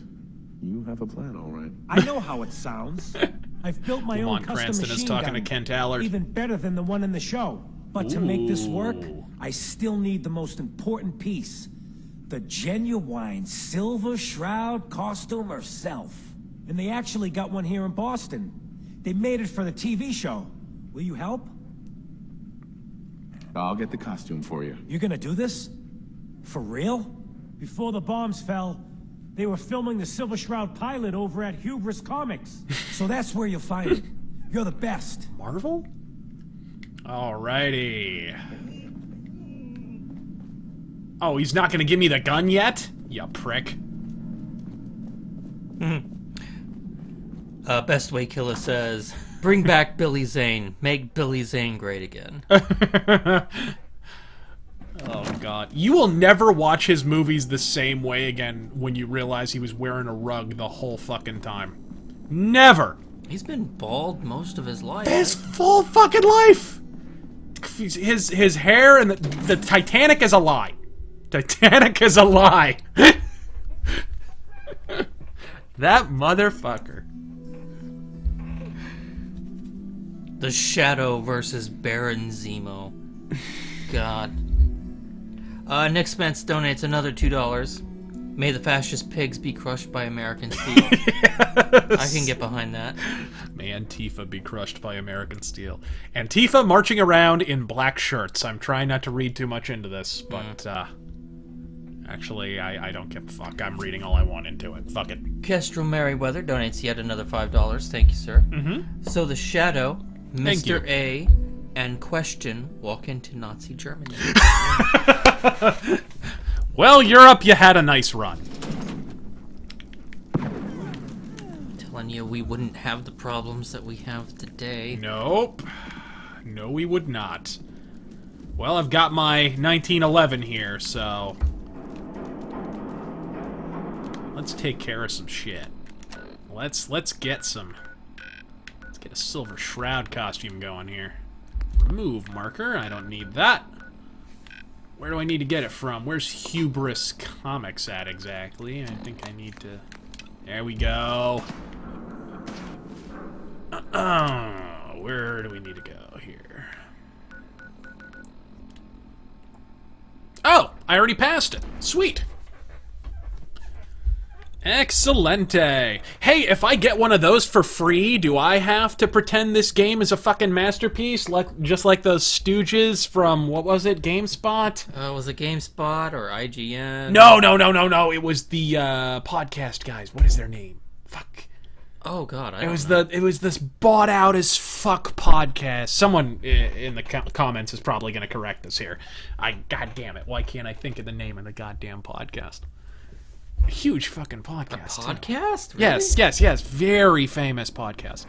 You have a plan, all right. I know how it sounds. I've built my own Lamont custom Cranston is machine talking gun, to Kent Allard. even better than the one in the show. But to make this work, Ooh. I still need the most important piece. The genuine Silver Shroud costume herself. And they actually got one here in Boston. They made it for the TV show. Will you help? I'll get the costume for you. You're gonna do this? For real? Before the bombs fell, they were filming the Silver Shroud pilot over at Hubris Comics. So that's where you'll find it. You're the best. Marvel? Alrighty. Oh, he's not gonna give me the gun yet? You prick. Best Way Killer says, bring back Billy Zane. Make Billy Zane great again. Oh, God. You will never watch his movies the same way again when you realize he was wearing a rug the whole fucking time. Never! He's been bald most of his life. His full fucking life! His hair and the Titanic is a lie. Titanic is a lie. That motherfucker. The Shadow versus Baron Zemo. God. Nick Spence donates another $2. May the fascist pigs be crushed by American steel. Yes. I can get behind that. May Antifa be crushed by American steel. Antifa marching around in black shirts. I'm trying not to read too much into this, but actually, I don't give a fuck. I'm reading all I want into it. Fuck it. Kestrel Merriweather donates yet another $5. Thank you, sir. Mm-hmm. So the Shadow, Thank Mr. you. A, and Question walk into Nazi Germany. Well, Europe, you had a nice run. Telling you we wouldn't have the problems that we have today. Nope. No, we would not. Well, I've got my 1911 here, so... let's take care of some shit. Let's get some... let's get a Silver Shroud costume going here. Remove marker. I don't need that. Where do I need to get it from? Where's Hubris Comics at exactly? I think I need to... there we go. Where do we need to go here? Oh! I already passed it. Sweet. Excelente. Hey, if I get one of those for free, do I have to pretend this game is a fucking masterpiece? Just like those stooges from, what was it, GameSpot? Was it GameSpot or IGN? No. It was the podcast guys. What is their name? Fuck. Oh god, It was this bought out as fuck podcast. Someone in the comments is probably going to correct us here. God damn it. Why can't I think of the name of the goddamn podcast? A huge fucking podcast. A podcast? Really? Yes. Very famous podcast.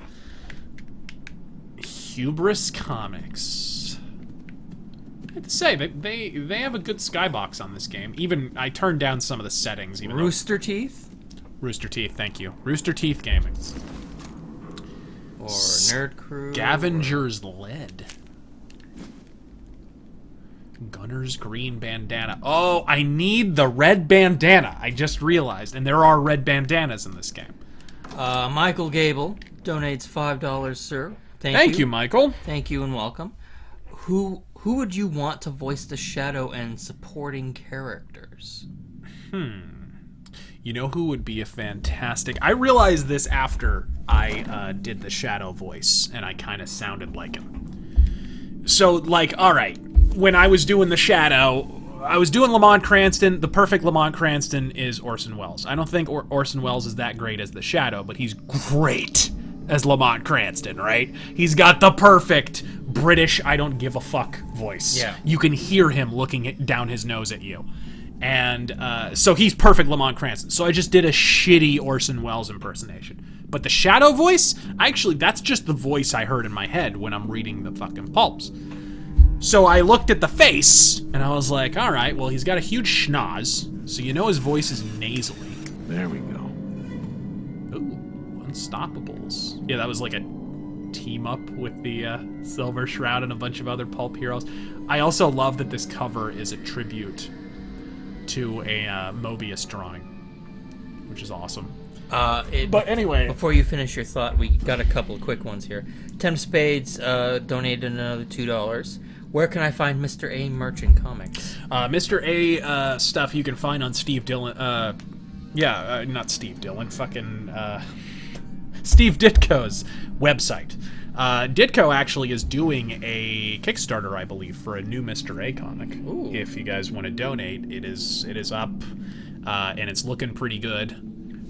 Hubris Comics. I have to say, they have a good skybox on this game. Even, I turned down some of the settings. Even Rooster Teeth? Rooster Teeth, thank you. Rooster Teeth Gaming. Or Nerd Crew. Scavenger's Lead. Gunner's green bandana. Oh, I need the red bandana. I just realized. And there are red bandanas in this game. Michael Gable donates $5, sir. Thank you, Michael. Thank you and welcome. Who would you want to voice the Shadow and supporting characters? You know who would be a fantastic... I realized this after I did the Shadow voice, and I kind of sounded like him. So, like, alright, when I was doing the Shadow, I was doing Lamont Cranston. The perfect Lamont Cranston is Orson Welles. I don't think Orson Welles is that great as the Shadow, but he's great as Lamont Cranston, right? He's got the perfect British, I don't give a fuck voice. Yeah. You can hear him looking down his nose at you. And so he's perfect Lamont Cranston. So I just did a shitty Orson Welles impersonation. But the Shadow voice, actually, that's just the voice I heard in my head when I'm reading the fucking pulps. So I looked at the face, and I was like, alright, well, he's got a huge schnoz, so you know his voice is nasally. There we go. Ooh, Unstoppables. Yeah, that was like a team-up with the Silver Shroud and a bunch of other pulp heroes. I also love that this cover is a tribute to a Mobius drawing, which is awesome. But anyway, before you finish your thought, we got a couple of quick ones here. Tim Spades donated another $2. Where can I find Mr. A Merchant Comics? Mr. A stuff you can find on Steve Dillon. Not Steve Dillon. Fucking Steve Ditko's website. Ditko actually is doing a Kickstarter, I believe, for a new Mr. A comic. Ooh. If you guys want to donate, it is up, and it's looking pretty good.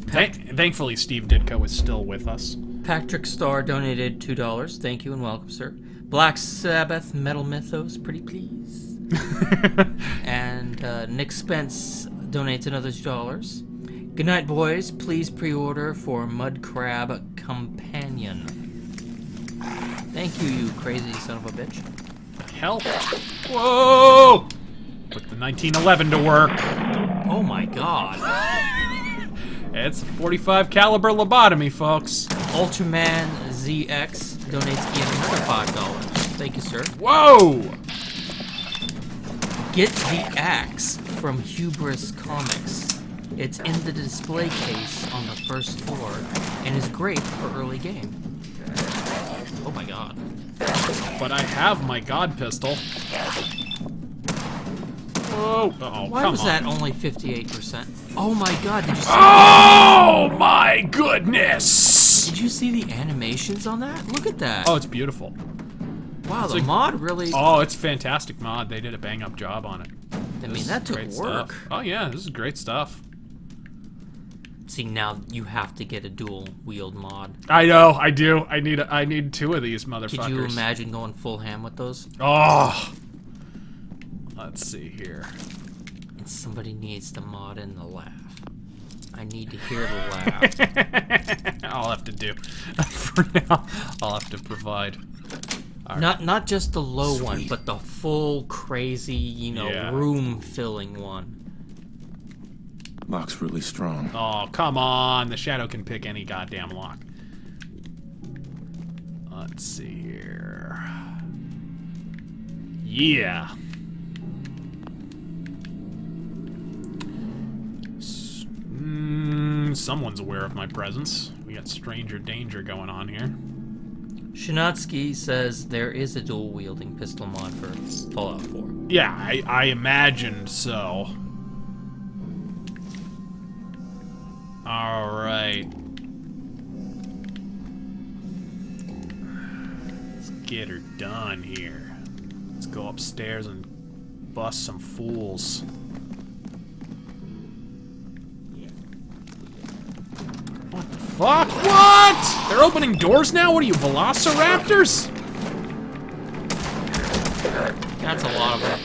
Thankfully, Steve Ditko is still with us. Patrick Starr donated $2. Thank you and welcome, sir. Black Sabbath Metal Mythos, pretty please. And Nick Spence donates another $2. Good night, boys. Please pre-order for Mud Crab Companion. Thank you, you crazy son of a bitch. The hell? Whoa! Put the 1911 to work. Oh my god. It's a 45 caliber lobotomy, folks. Ultraman ZX donates yet another $5. Thank you, sir. Whoa! Get the axe from Hubris Comics. It's in the display case on the first floor and is great for early game. Oh my god. But I have my god pistol. Whoa! Uh-oh, Why was that only 58%? Oh my god, did you see Oh my goodness! Did you see the animations on that? Look at that. Oh, it's beautiful. Wow, it's the mod really... Oh, it's a fantastic mod. They did a bang-up job on it. I mean, that took work. Stuff. Oh yeah, this is great stuff. See, now you have to get a dual-wield mod. I know, I do. I need two of these motherfuckers. Could you imagine going full ham with those? Oh! Let's see here. And somebody needs to mod in the laugh. I need to hear the laugh. I'll have to do. For now, I'll have to provide. Not just the low one, but the full crazy, Yeah. room-filling one. Lock's really strong. Oh, come on. The shadow can pick any goddamn lock. Let's see here. Yeah. Someone's aware of my presence. We got stranger danger going on here. Shinatsky says there is a dual-wielding pistol mod for Fallout 4. Yeah, I imagined so. Alright. Let's get her done here. Let's go upstairs and bust some fools. What the fuck? What? They're opening doors now? What are you, velociraptors? That's a lot of it.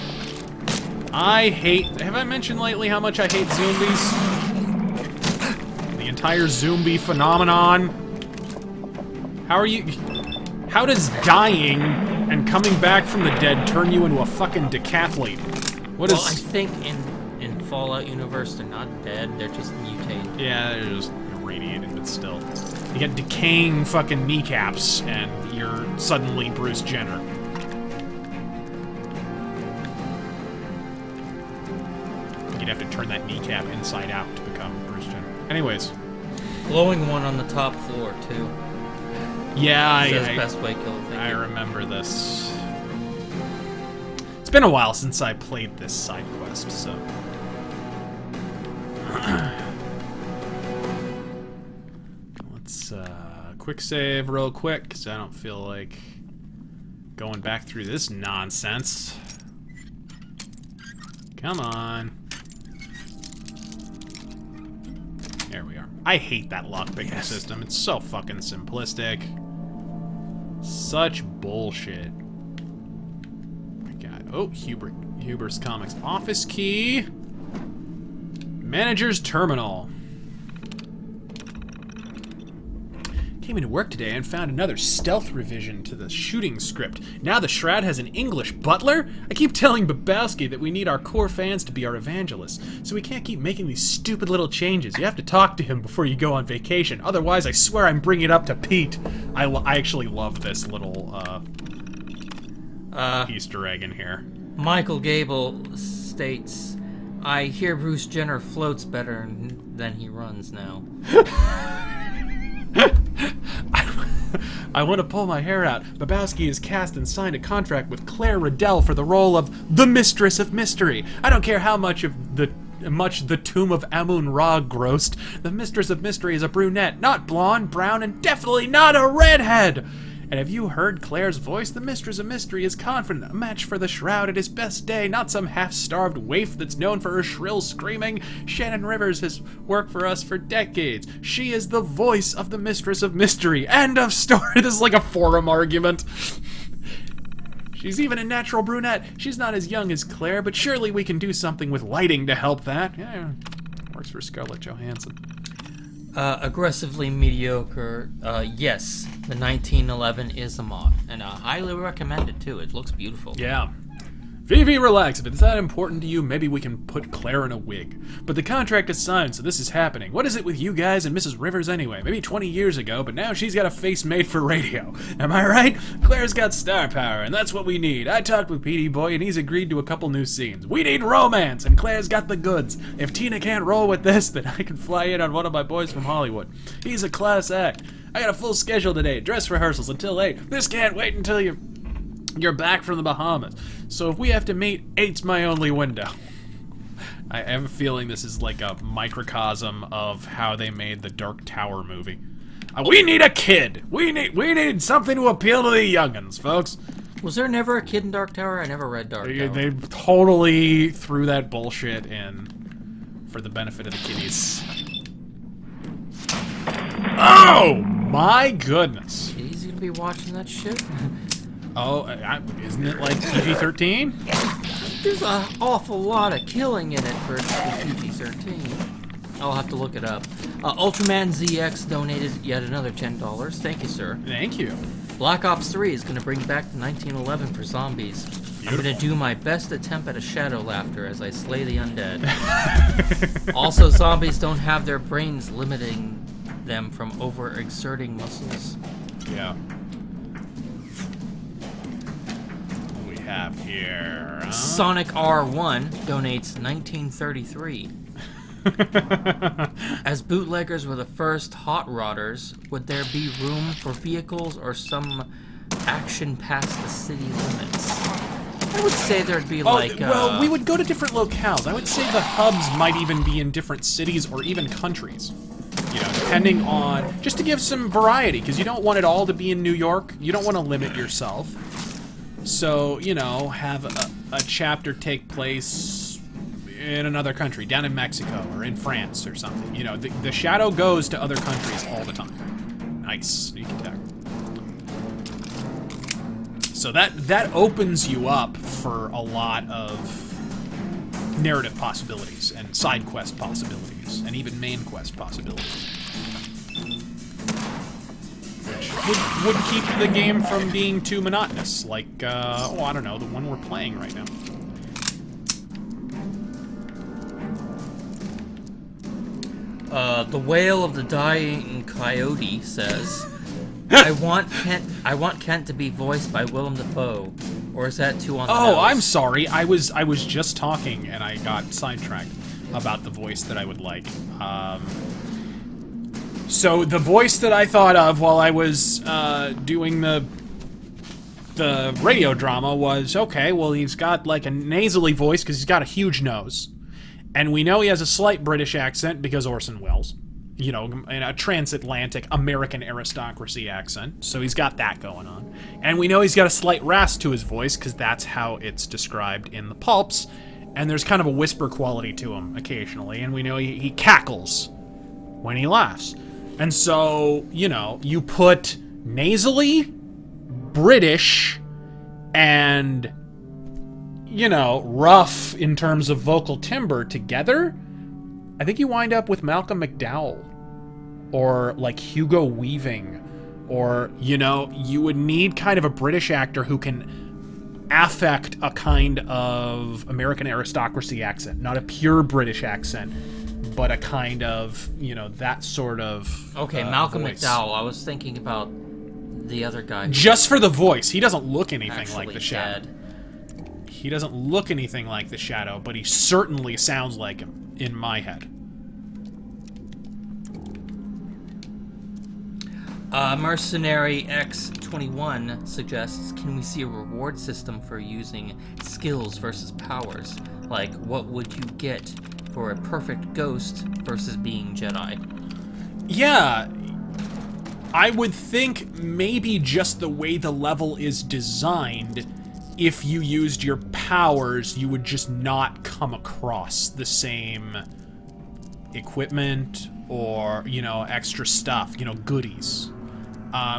I hate... Have I mentioned lately how much I hate zombies? The entire zombie phenomenon. How are you... How does dying and coming back from the dead turn you into a fucking decathlete? What is... Well, I think in Fallout universe, they're not dead, they're just mutated. Yeah, they're just irradiated, but still. You get decaying fucking kneecaps, and you're suddenly Bruce Jenner. You'd have to turn that kneecap inside out to become Bruce Jenner. Anyways. Glowing one on the top floor, too. Yeah, Says best way kill. I remember this. It's been a while since I played this side quest, so... Let's, quick save real quick, because I don't feel like going back through this nonsense. Come on. There we are. I hate that lockpicking system. It's so fucking simplistic. Such bullshit. My God. Oh, Huber's Comics. Office key. Manager's terminal. Came into work today and found another stealth revision to the shooting script. Now the Shroud has an English butler? I keep telling Babowski that we need our core fans to be our evangelists, so we can't keep making these stupid little changes. You have to talk to him before you go on vacation. Otherwise, I swear I'm bringing it up to Pete. I actually love this little Easter egg in here. Michael Gable states, I hear Bruce Jenner floats better than he runs now. I want to pull my hair out. Babowski has cast and signed a contract with Claire Riddell for the role of the Mistress of Mystery. I don't care how much the Tomb of Amun-Ra grossed. The Mistress of Mystery is a brunette, not blonde, brown, and definitely not a redhead. And have you heard Claire's voice? The Mistress of Mystery is confident, a match for the Shroud at his best day, not some half-starved waif that's known for her shrill screaming. Shannon Rivers has worked for us for decades. She is the voice of the Mistress of Mystery. End of story. This is like a forum argument. She's even a natural brunette. She's not as young as Claire, but surely we can do something with lighting to help that. Yeah, works for Scarlett Johansson. Aggressively mediocre. Yes, the 1911 is a mod, and I highly recommend it too. It looks beautiful. Yeah. Vivi, relax. If it's that important to you, maybe we can put Claire in a wig. But the contract is signed, so this is happening. What is it with you guys and Mrs. Rivers anyway? Maybe 20 years ago, but now she's got a face made for radio. Am I right? Claire's got star power, and that's what we need. I talked with Petey Boy, and he's agreed to a couple new scenes. We need romance, and Claire's got the goods. If Tina can't roll with this, then I can fly in on one of my boys from Hollywood. He's a class act. I got a full schedule today. Dress rehearsals until 8. This can't wait until you're back from the Bahamas. So if we have to meet, 8's my only window. I have a feeling this is like a microcosm of how they made the Dark Tower movie. We need a kid! We need something to appeal to the young'uns, folks. Was there never a kid in Dark Tower? I never read Dark Tower. They totally threw that bullshit in for the benefit of the kiddies. Oh my goodness! He's gonna be watching that shit. Oh, isn't it like PG-13? There's an awful lot of killing in it for it to be PG-13. I'll have to look it up. Ultraman ZX donated yet another $10. Thank you, sir. Thank you. Black Ops 3 is going to bring back 1911 for zombies. Beautiful. I'm going to do my best attempt at a shadow laughter as I slay the undead. Also, zombies don't have their brains limiting them from overexerting muscles. Yeah. What we have here? Huh? Sonic R1 donates 1933. As bootleggers were the first hot rodders, would there be room for vehicles or some action past the city limits? I would say there'd be well, we would go to different locales. I would say the hubs might even be in different cities or even countries. You know, depending on... Just to give some variety, because you don't want it all to be in New York. You don't want to limit yourself. So, you know, have a chapter take place in another country, down in Mexico or in France or something. You know, the shadow goes to other countries all the time. Nice, sneak attack. So that opens you up for a lot of narrative possibilities and side quest possibilities and even main quest possibilities. Which would keep the game from being too monotonous, like, I don't know, the one we're playing right now. The Whale of the Dying Coyote says, I want Kent to be voiced by Willem Dafoe, or is that too on the nose? Oh, I'm sorry. I was just talking and I got sidetracked about the voice that I would like. So the voice that I thought of while I was doing the radio drama was, okay, well, he's got like a nasally voice because he's got a huge nose. And we know he has a slight British accent because Orson Welles. You know, in a transatlantic American aristocracy accent. So he's got that going on. And we know he's got a slight rasp to his voice because that's how it's described in the pulps. And there's kind of a whisper quality to him occasionally. And we know he cackles when he laughs. And so, you know, you put nasally, British, and, you know, rough in terms of vocal timbre together, I think you wind up with Malcolm McDowell. Or, like, Hugo Weaving. Or, you know, you would need kind of a British actor who can affect a kind of American aristocracy accent. Not a pure British accent, but a kind of, you know, that sort of Okay, Malcolm voice. McDowell. I was thinking about the other guy. Just for the voice. He doesn't look anything like the Shadow. Dead. He doesn't look anything like the Shadow, but he certainly sounds like him in my head. Mercenary X21 suggests, can we see a reward system for using skills versus powers? Like, what would you get for a perfect ghost versus being Jedi? Yeah, I would think maybe just the way the level is designed, if you used your powers, you would just not come across the same equipment or, you know, extra stuff, you know, goodies,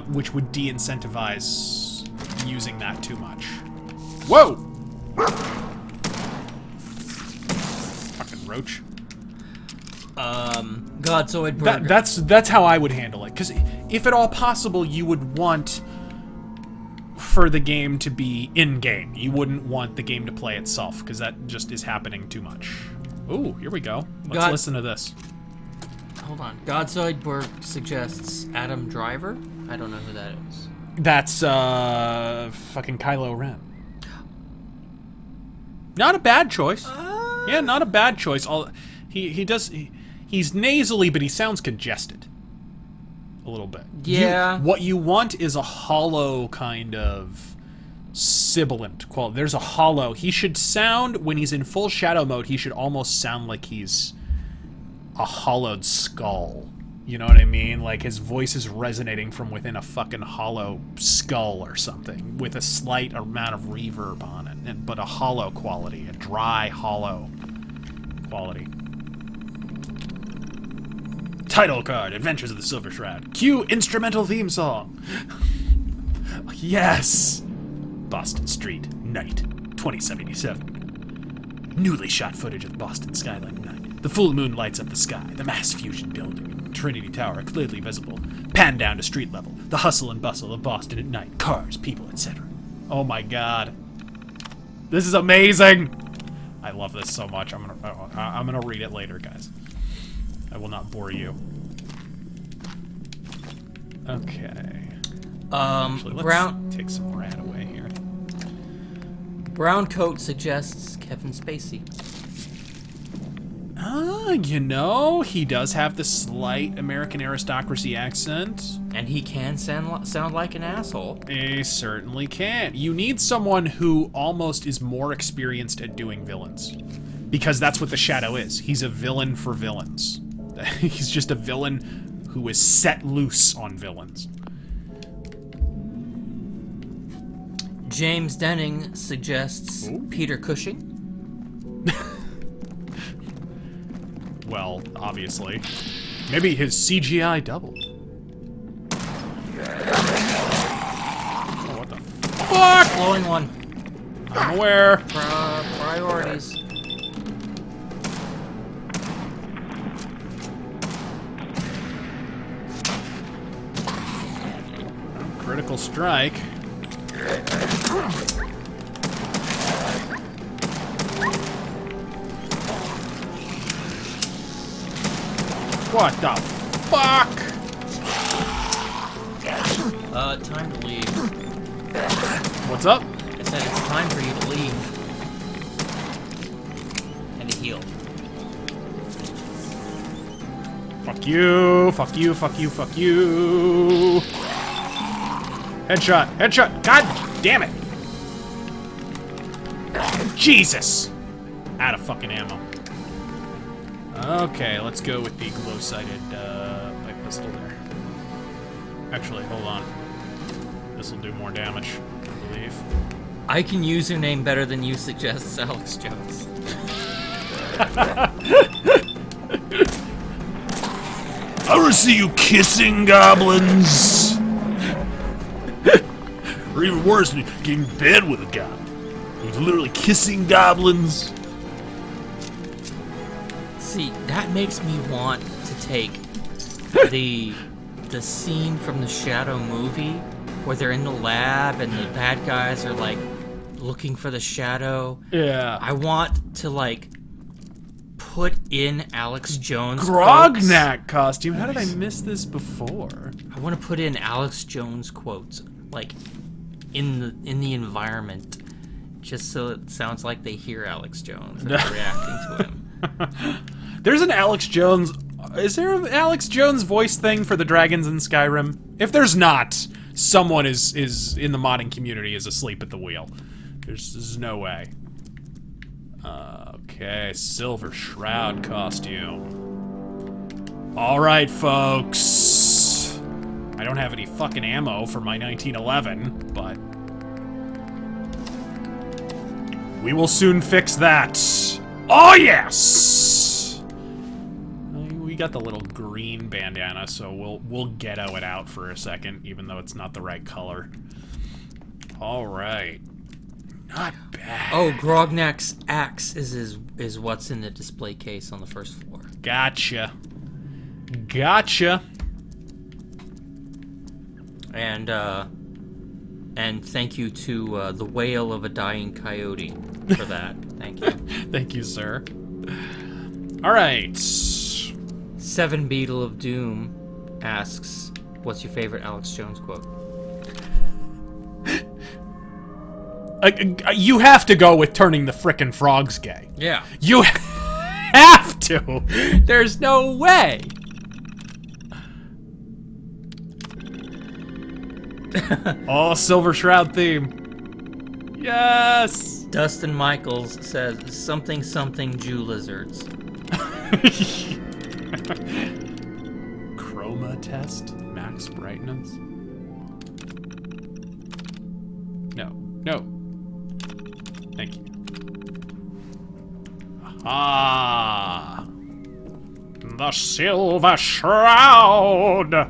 which would de-incentivize using that too much. Whoa! Fucking roach. Godzoid Burger. That's how I would handle it, because if at all possible, you would want for the game to be in-game. You wouldn't want the game to play itself, because that just is happening too much. Ooh, here we go. Let's listen to this. Hold on. Godzoidberg suggests Adam Driver? I don't know who that is. That's, fucking Kylo Ren. Not a bad choice. Yeah, not a bad choice. He's nasally, but he sounds congested. A little bit. Yeah. What you want is a hollow kind of sibilant quality. There's a hollow. He should sound, when he's in full shadow mode, he should almost sound like he's a hollowed skull. You know what I mean? Like his voice is resonating from within a fucking hollow skull or something, with a slight amount of reverb on it, but a hollow quality, a dry, hollow quality. Title card, Adventures of the Silver Shroud. Cue instrumental theme song. Yes! Boston Street, night, 2077. Newly shot footage of the Boston skyline at night. The full moon lights up the sky, the mass fusion building. Trinity Tower are clearly visible, panned down to street level. The hustle and bustle of Boston at night, cars, people, etc. Oh my god. This is amazing! I love this so much. I'm gonna read it later, guys. I will not bore you. Okay. Actually, let's take some rat away here. Brown coat suggests Kevin Spacey. You know, he does have the slight American aristocracy accent. And he can sound like an asshole. He certainly can. You need someone who almost is more experienced at doing villains. Because that's what the Shadow is. He's a villain for villains. He's just a villain who is set loose on villains. James Denning suggests Peter Cushing. Well, obviously. Maybe his CGI double. Oh, what the fuck? Flowing one. I'm aware. Priorities. Critical strike. What the fuck? Time to leave. What's up? I said it's time for you to leave. And to heal. Fuck you, fuck you, fuck you, fuck you. Headshot, headshot, god damn it. Jesus. Out of fucking ammo. Okay, let's go with the glow-sighted pipe pistol there. Actually, hold on. This will do more damage, I believe. I can use your name better than you, suggests Alex Jones. I want to see you kissing goblins. Or even worse, getting in bed with a goblin. He's literally kissing goblins. See, that makes me want to take the scene from the Shadow movie where they're in the lab and the bad guys are like looking for the Shadow. Yeah. I want to like put in Alex Jones Grognak costume. How did I miss this before? I want to put in Alex Jones quotes like in the environment, just so it sounds like they hear Alex Jones and they're reacting to him. There's an Alex Jones... Is there an Alex Jones voice thing for the dragons in Skyrim? If there's not, someone is in the modding community is asleep at the wheel. There's no way. Okay, silver shroud costume. Alright, folks. I don't have any fucking ammo for my 1911, but... we will soon fix that. Oh, yes! We got the little green bandana, so we'll ghetto it out for a second, even though it's not the right color. All right. Not bad. Oh, Grognak's axe is what's in the display case on the first floor. Gotcha. Gotcha. And thank you to the wail of a dying coyote for that. Thank you. Thank you, sir. All right. Seven Beetle of Doom asks, "What's your favorite Alex Jones quote?" You have to go with turning the frickin' frogs gay. Yeah. You have to. There's no way. Oh, Silver Shroud theme. Yes. Dustin Michaels says, "Something something Jew lizards." Chroma test, max brightness. No, no. Thank you. Ah, the Silver Shroud.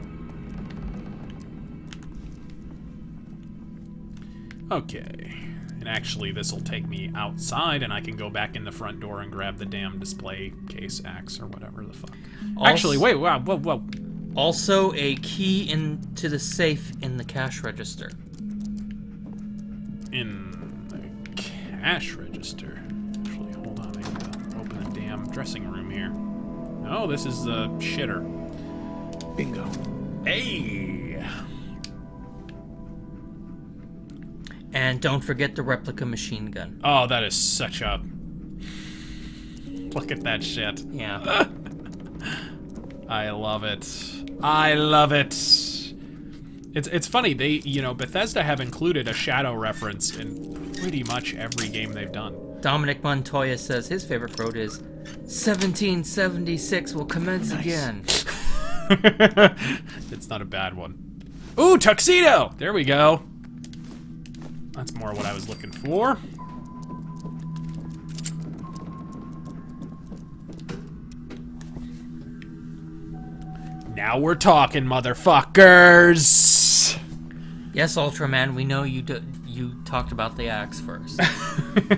Okay, and actually this will take me outside and I can go back in the front door and grab the damn display case axe or whatever the fuck. Actually, wait, wow, whoa. Also, a key into the safe in the cash register. In the cash register. Actually, hold on. I need to open the damn dressing room here. Oh, this is the shitter. Bingo. Hey! And don't forget the replica machine gun. Oh, that is such a... Look at that shit. Yeah. I love it. I love it. It's funny, Bethesda have included a shadow reference in pretty much every game they've done. Dominic Montoya says his favorite quote is, 1776 will commence again. It's not a bad one. Ooh, tuxedo! There we go. That's more what I was looking for. Now we're talking, motherfuckers! Yes, Ultraman, we know you talked about the axe first.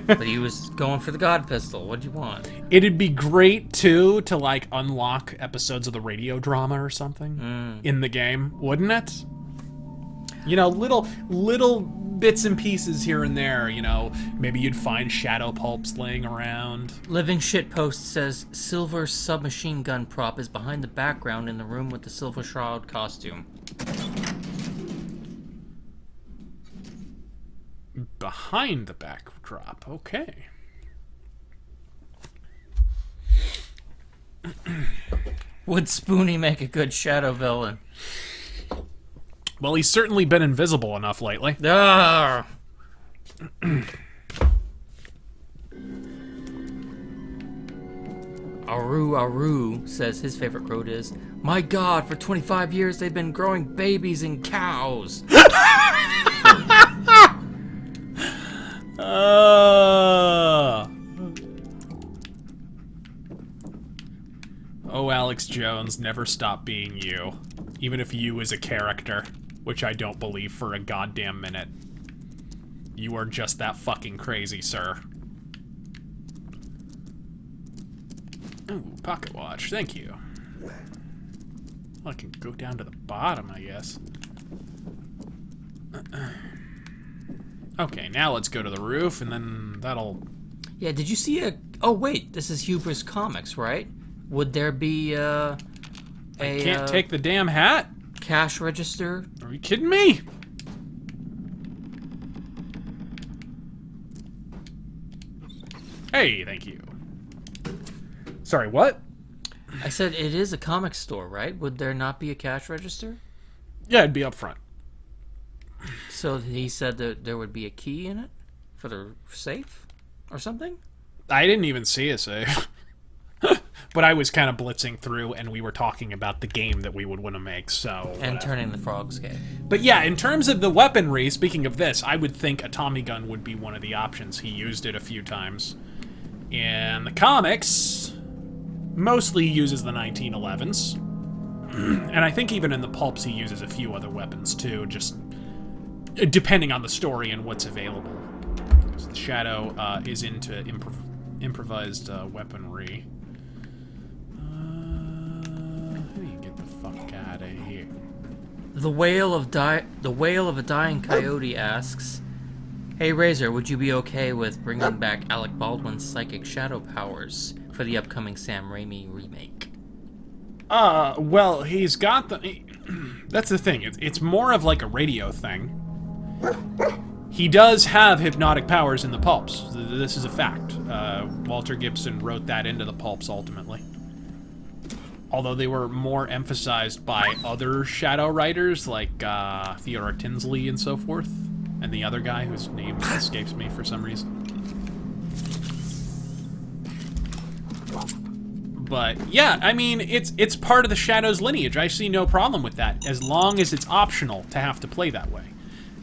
But he was going for the God Pistol. What'd you want? It'd be great, too, to, like, unlock episodes of the radio drama or something in the game, wouldn't it? You know, little bits and pieces here and there, you know. Maybe you'd find shadow pulps laying around. Living Shitpost says silver submachine gun prop is behind the background in the room with the Silver Shroud costume. Behind the backdrop, okay. Would Spoonie make a good shadow villain? Well, he's certainly been invisible enough lately. Ah! Aru says his favorite quote is, "My God, for 25 years they've been growing babies and cows." Oh, Alex Jones, never stop being you. Even if you is a character, which I don't believe for a goddamn minute. You are just that fucking crazy, sir. Ooh, pocket watch, thank you. Well, I can go down to the bottom, I guess. Okay, now let's go to the roof, and then that'll... Yeah, did you see a... Oh, wait, this is Hubris Comics, right? Would there be, I can't take the damn hat? Cash register? Are you kidding me? Hey, thank you. Sorry, what? I said it is a comic store, right? Would there not be a cash register? Yeah, it'd be up front. So he said that there would be a key in it for the safe or something? I didn't even see a safe. But I was kind of blitzing through, and we were talking about the game that we would want to make, so... And whatever. turning the frogs gay. But yeah, in terms of the weaponry, speaking of this, I would think a Tommy gun would be one of the options. He used it a few times. In the comics, mostly uses the 1911s. And I think even in the pulps he uses a few other weapons too, just depending on the story and what's available. Because the Shadow is into improvised weaponry. Get the fuck out of here. The Whale of a Dying Coyote asks, "Hey Razor, would you be okay with bringing back Alec Baldwin's psychic shadow powers for the upcoming Sam Raimi remake?" Well, he's got the... That's the thing. It's more of like a radio thing. He does have hypnotic powers in the pulps. This is a fact. Walter Gibson wrote that into the pulps ultimately. Although they were more emphasized by other shadow writers like Theodore Tinsley and so forth. And the other guy whose name escapes me for some reason. But yeah, I mean, it's part of the Shadow's lineage. I see no problem with that, as long as it's optional to have to play that way.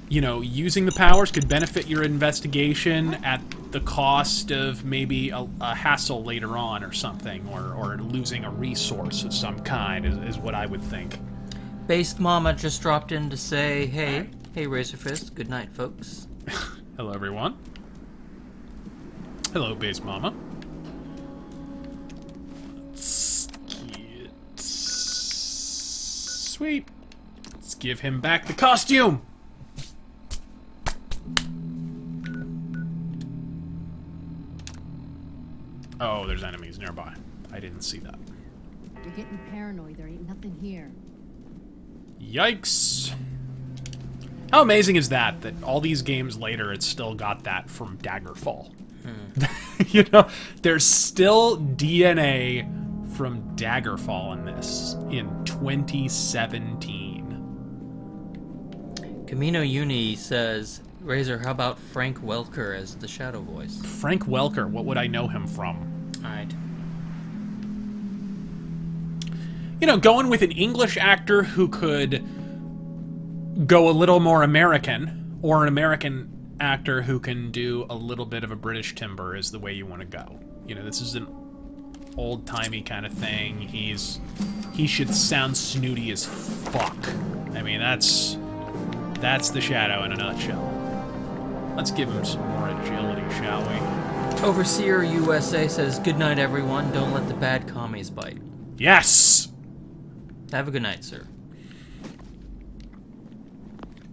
You know, using the powers could benefit your investigation at the cost of maybe a hassle later on or something, or losing a resource of some kind is what I would think. Based Mama just dropped in to say, hey Razorfist, good night, folks. Hello, everyone. Hello, Base Mama. Let's get Sweet. Let's give him back the costume. Oh, there's enemies nearby. I didn't see that. You're getting paranoid. There ain't nothing here. Yikes. How amazing is that all these games later, it's still got that from Daggerfall. You know, there's still DNA from Daggerfall in this in 2017. Camino Uni says, Razor, how about Frank Welker as the Shadow voice? Frank Welker, what would I know him from? Alright. You know, going with an English actor who could go a little more American, or an American actor who can do a little bit of a British timbre is the way you want to go. You know, this is an old-timey kind of thing. He should sound snooty as fuck. I mean, that's the Shadow in a nutshell. Let's give him some more agility, shall we? Overseer USA says, good night, everyone. Don't let the bad commies bite. Yes! Have a good night, sir.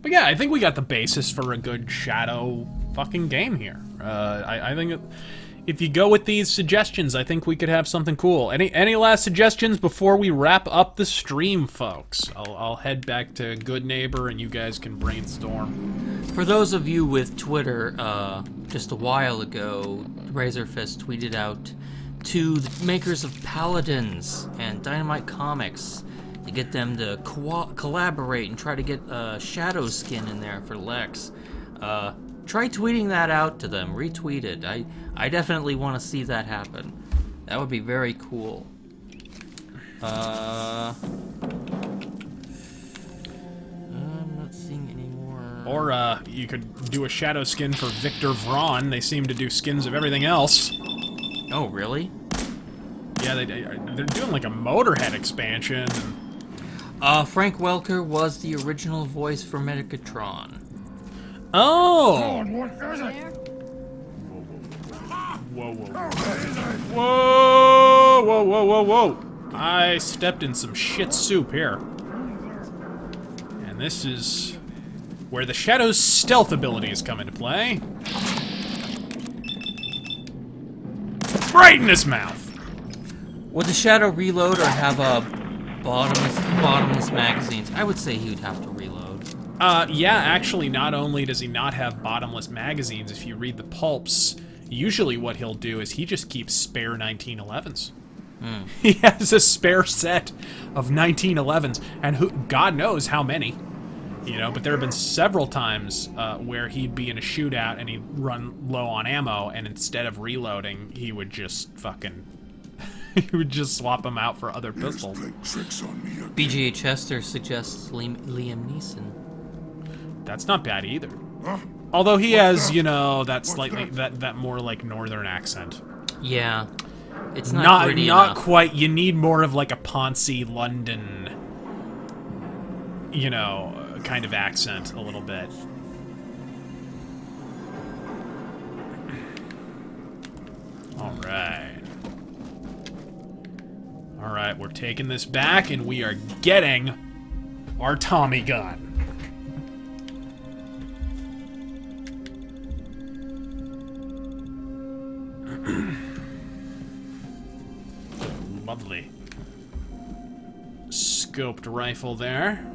But yeah, I think we got the basis for a good Shadow fucking game here. I think if you go with these suggestions, I think we could have something cool. Any last suggestions before we wrap up the stream, folks? I'll head back to Good Neighbor and you guys can brainstorm. For those of you with Twitter, just a while ago, Razorfist tweeted out to the makers of Paladins and Dynamite Comics to get them to collaborate and try to get a Shadow skin in there for Lex. Try tweeting that out to them. Retweet it. I definitely want to see that happen. That would be very cool. I'm not seeing any more. Or you could do a Shadow skin for Victor Vaughn. They seem to do skins of everything else. Oh, really? Yeah, they're doing like a Motorhead expansion. Frank Welker was the original voice for Megatron. Oh! What is it? Whoa, whoa, whoa. Whoa, whoa, whoa, whoa. I stepped in some shit soup here. And this is where the Shadow's stealth abilities come into play. Right in his mouth. Would the Shadow reload or have a bottomless magazines? I would say he would have to reload. Yeah, actually, not only does he not have bottomless magazines, if you read the pulps, usually what he'll do is he just keeps spare 1911s. He has a spare set of 1911s, and God knows how many. You know, but there have been several times where he'd be in a shootout and he'd run low on ammo, and instead of reloading, he would just fucking... he would just swap them out for other pistols. BGA Chester suggests Liam Neeson. That's not bad either. Although he has, you know, that slightly that more like northern accent. Yeah, it's not gritty enough. Quite. You need more of like a Poncy London, you know, kind of accent a little bit. All right, we're taking this back, and we are getting our Tommy gun. Lovely. Scoped rifle there.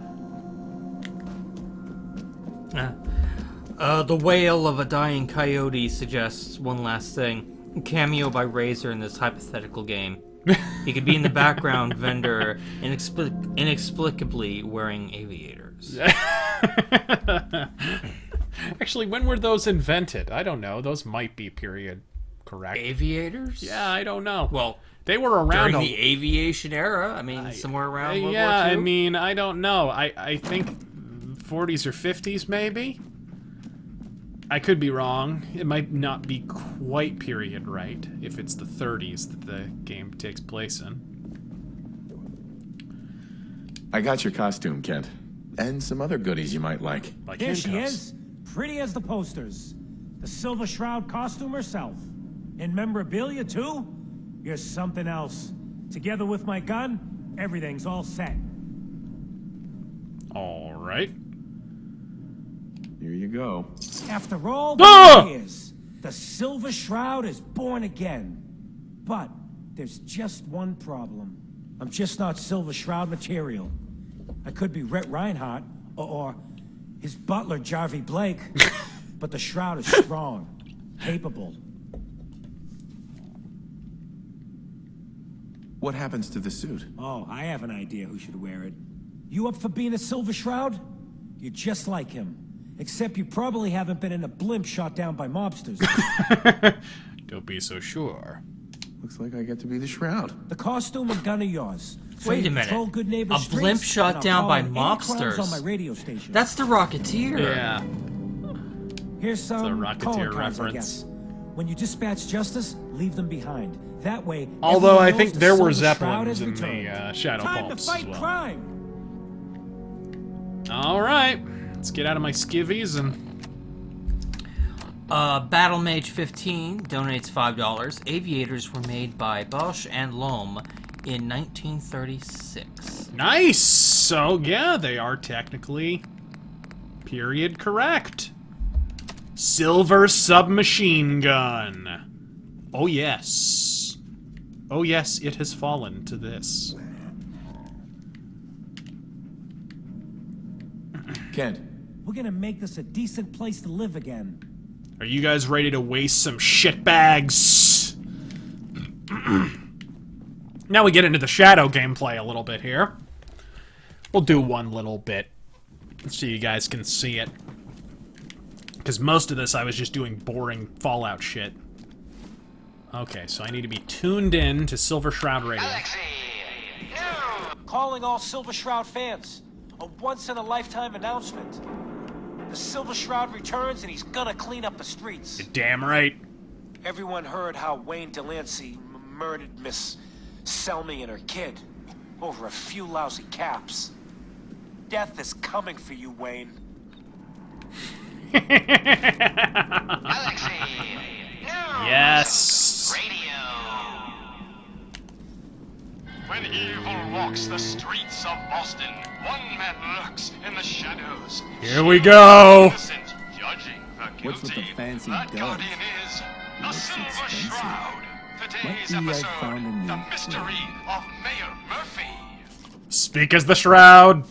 The wail of a dying coyote suggests one last thing. Cameo by Razor in this hypothetical game. He could be in the background vendor inexplicably wearing aviators. Actually, when were those invented? I don't know. Those might be period correct. Aviators? Yeah, I don't know. Well, they were around during the aviation era. I mean, somewhere around World War II. I mean, I don't know. I think 40s or 50s, maybe? I could be wrong. It might not be quite period right, if it's the 30s that the game takes place in. I got your costume, Kent. And some other goodies you might like. Like Here handcuffs. she is, pretty as the posters. The Silver Shroud costume herself. And memorabilia, too? You're something else. Together with my gun, everything's all set. All right. Here you go. After all Ah! these years, the Silver Shroud is born again. But there's just one problem. I'm just not Silver Shroud material. I could be Rhett Reinhardt or his butler, Jarvie Blake. But the Shroud is strong, capable. What happens to the suit? Oh, I have an idea who should wear it. You up for being a Silver Shroud? You're just like him. Except you probably haven't been in a blimp shot down by mobsters. Don't be so sure. Looks like I get to be the Shroud. The costume and gun are yours. So Wait you a minute. control good neighbor A streets, blimp and shot I'll down call by in any crimes mobsters. on my radio station. That's the Rocketeer. Yeah. Here's some Rocketeer calling cards, I reference. guess. When you dispatch justice, leave them behind. That way, Although everyone I knows think the there were Silver Shroud Zeppelins has in returned. the Shadow Time Pulps to as fight well. crime. All right. Let's get out of my skivvies and... Battle Mage 15 donates $5. Aviators were made by Bosch and Lohm in 1936. Nice! So, yeah, they are technically period correct. Silver submachine gun. Oh, yes. Oh, yes, it has fallen to this. Kent. We're gonna make this a decent place to live again. Are you guys ready to waste some shitbags? Now we get into the Shadow gameplay a little bit here. We'll do one little bit so you guys can see it. Because most of this I was just doing boring Fallout shit. Okay, so I need to be tuned in to Silver Shroud Radio. Calling all Silver Shroud fans. A once-in-a-lifetime announcement. The Silver Shroud returns and he's gonna clean up the streets. Damn right. Everyone heard how Wayne Delancey murdered Miss Selmy and her kid over a few lousy caps. Death is coming for you, Wayne. Yes. When evil walks the streets of Boston, one man lurks in the shadows. Here we go. Innocent, judging the guilty. What's with the fancy That duds? guardian is the Looks Silver expensive. Shroud. Today's Lucky I episode, found a the new mystery of Mayor Murphy. Speak as the Shroud.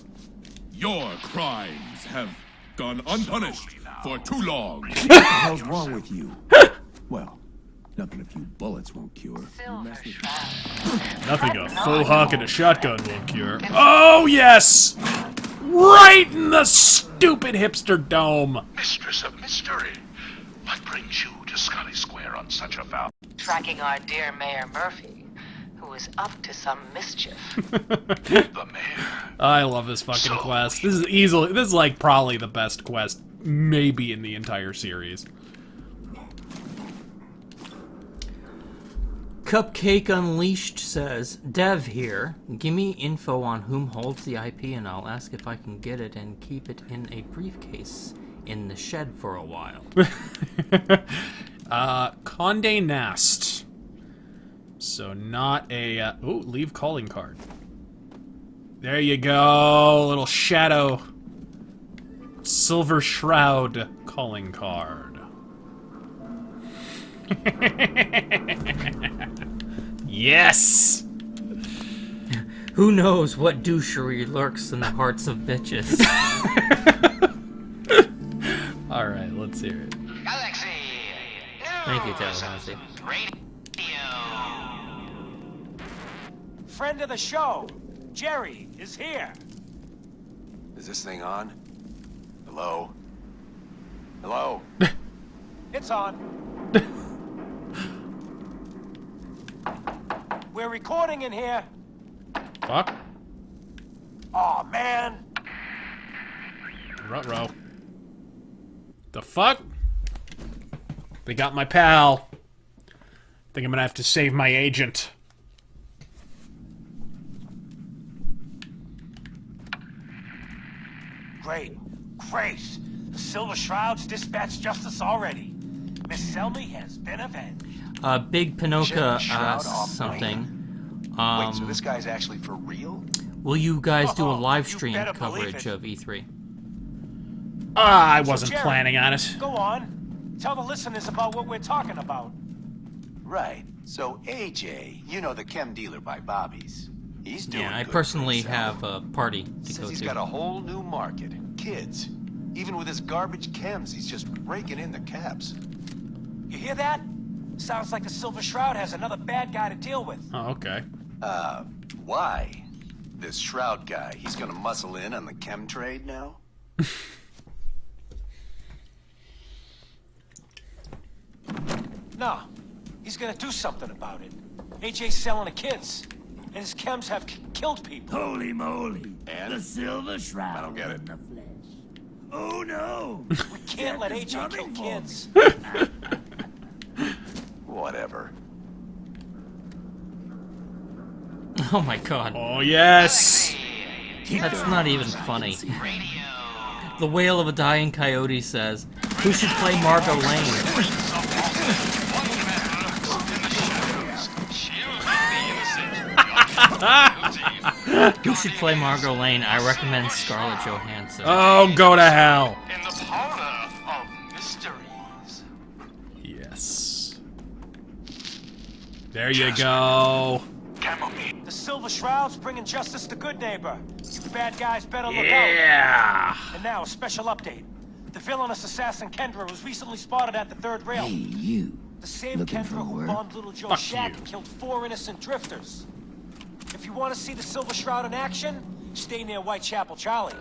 Your crimes have gone unpunished for too long. What the hell's wrong with you? Well, nothing a few bullets won't cure. Nothing a full hawk and a shotgun will cure. Oh, yes! Right in the stupid hipster dome. Mistress of mystery. What brings you to Scully Square on such a foul? Tracking our dear Mayor Murphy, who is up to some mischief. The mayor. I love this fucking quest. This is like probably the best quest maybe in the entire series. Cupcake Unleashed says, Dev here. Give me info on whom holds the IP and I'll ask if I can get it and keep it in a briefcase in the shed for a while. Condé Nast. So not a... ooh, leave calling card. There you go. Little Shadow. Silver Shroud calling card. Yes! Who knows what douchery lurks in the hearts of bitches? Alright, let's hear it. Thank you, Tallahassee. Friend of the show, Jerry, is here. Is this thing on? Hello? Hello? It's on. We're recording in here. Fuck. Aw, man. Ruh-roh. The fuck? They got my pal. Think I'm gonna have to save my agent. Great. The Silver Shroud's dispatched justice already. Miss Selmy has been avenged. Big Pinoca Shroud off something. Wait, so this guy's actually for real? Will you guys do a Oh, live you stream better coverage believe of E3? I So, wasn't Jerry, planning on it. Go on. Tell the listeners about what we're talking about. Right. So AJ, you know the chem dealer by Bobby's. He's doing Yeah, I good personally for himself. have a party to Says go he's to. got a whole new market. Kids. Even with his garbage chems, he's just raking in the caps. You hear that? Sounds like the Silver Shroud has another bad guy to deal with. Oh, okay. Why? This Shroud guy, he's gonna muscle in on the chem trade now? No, he's gonna do something about it. AJ's selling the kids, and his chems have killed people. Holy moly! And? The Silver Shroud I don't get it. in the flesh. Oh no! We can't let Death is AJ kill coming for kids. Whatever. Oh my god. Oh, yes. That's not even funny. The wail of a dying coyote says, "Who should play Margot Lane?" Who should play Margot Lane? I recommend Scarlett Johansson. Oh, go to hell. In the parlor of mysteries. Yes. There you go. The Silver Shroud's bringing justice to good neighbor. You bad guys better look out. Yeah. And now, a special update. The villainous assassin Kendra was recently spotted at the third rail. Hey, you. The same Looking Kendra for who work? bombed Little Joe's Fuck shack you. and killed 4 innocent drifters. If you want to see the Silver Shroud in action, stay near Whitechapel Charlie.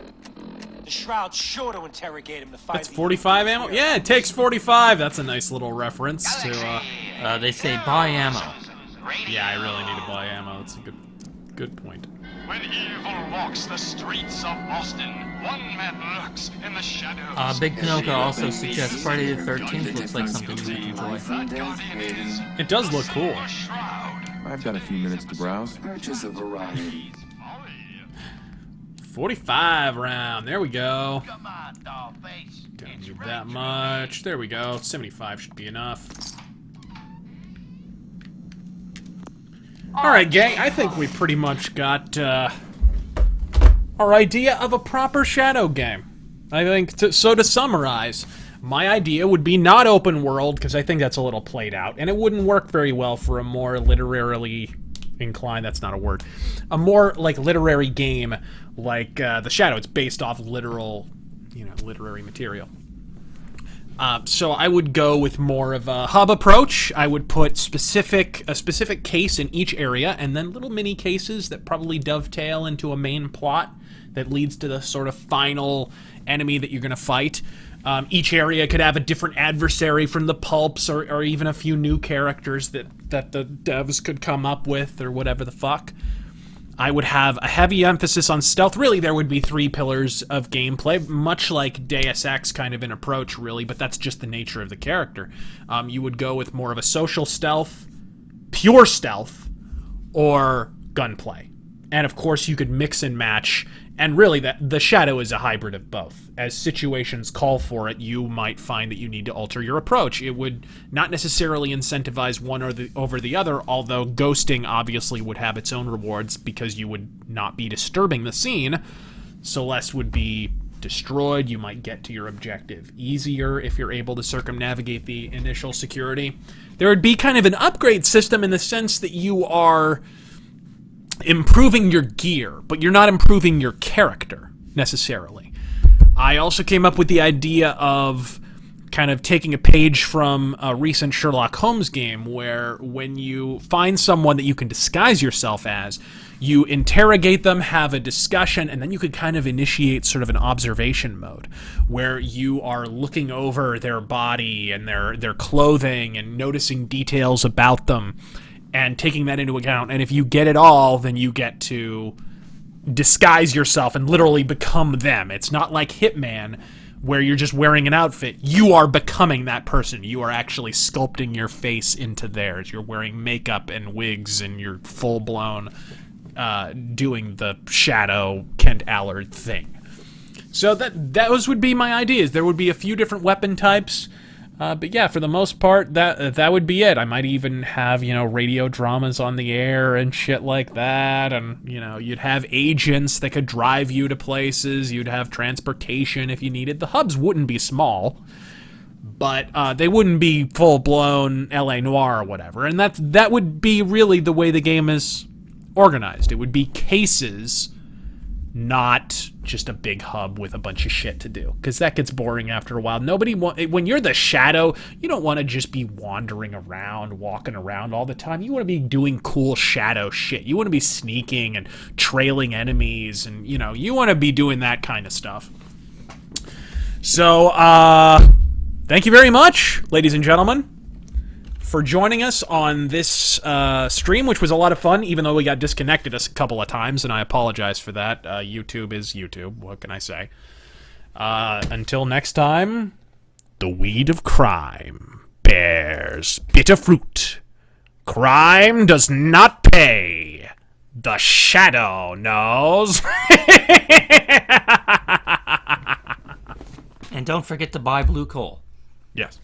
The Shroud's sure to interrogate him to find That's the 45 ammo? Yeah, it takes 45. That's a nice little reference to, They say buy ammo. yeah, I really need to buy ammo. That's a good point. When evil walks the streets of Boston, one man lurks in the shadows. Big Pinocchio also suggests Friday the 13th looks like something you would enjoy. That guardian is It does look cool. the Shroud. I've got a few minutes to browse. Purchase a variety. 45 round. There we go. Don't need that much. There we go. 75 should be enough. Alright, gang. I think we pretty much got our idea of a proper Shadow game. I think, so to summarize, my idea would be not open world, because I think that's a little played out, and it wouldn't work very well for a more literarily inclined, that's not a word, a more, like, literary game like The Shadow. It's based off literal, literary material. So I would go with more of a hub approach. I would put a specific case in each area, and then little mini cases that probably dovetail into a main plot that leads to the sort of final enemy that you're going to fight. Each area could have a different adversary from the pulps, or even a few new characters that the devs could come up with, or whatever the fuck. I would have a heavy emphasis on stealth. Really, there would be 3 pillars of gameplay, much like Deus Ex kind of an approach, really, but that's just the nature of the character. You would go with more of a social stealth, pure stealth, or gunplay. And of course, you could mix and match, and really, the Shadow is a hybrid of both. As situations call for it, you might find that you need to alter your approach. It would not necessarily incentivize one over the other, although ghosting obviously would have its own rewards because you would not be disturbing the scene. Celeste would be destroyed. You might get to your objective easier if you're able to circumnavigate the initial security. There would be kind of an upgrade system in the sense that you are improving your gear, but you're not improving your character, necessarily. I also came up with the idea of kind of taking a page from a recent Sherlock Holmes game, where when you find someone that you can disguise yourself as, you interrogate them, have a discussion, and then you could kind of initiate sort of an observation mode, where you are looking over their body and their clothing and noticing details about them, and taking that into account. And if you get it all, then you get to disguise yourself and literally become them. It's not like Hitman, where you're just wearing an outfit. You are becoming that person. You are actually sculpting your face into theirs. You're wearing makeup and wigs, and you're full-blown doing the Shadow Kent Allard thing. So those would be my ideas. There would be a few different weapon types. But yeah, for the most part, that would be it. I might even have, radio dramas on the air and shit like that. And, you'd have agents that could drive you to places. You'd have transportation if you needed. The hubs wouldn't be small, but they wouldn't be full-blown L.A. Noire or whatever. And that would be really the way the game is organized. It would be cases, not just a big hub with a bunch of shit to do, because that gets boring after a while. When you're the Shadow, you don't want to just be wandering around, walking around all the time. You want to be doing cool Shadow shit. You want to be sneaking and trailing enemies, and you want to be doing that kind of stuff. So thank you very much, ladies and gentlemen, for joining us on this stream, which was a lot of fun, even though we got disconnected a couple of times, and I apologize for that. YouTube is YouTube. What can I say? Until next time, the weed of crime bears bitter fruit. Crime does not pay. The Shadow knows. And don't forget to buy blue coal. Yes.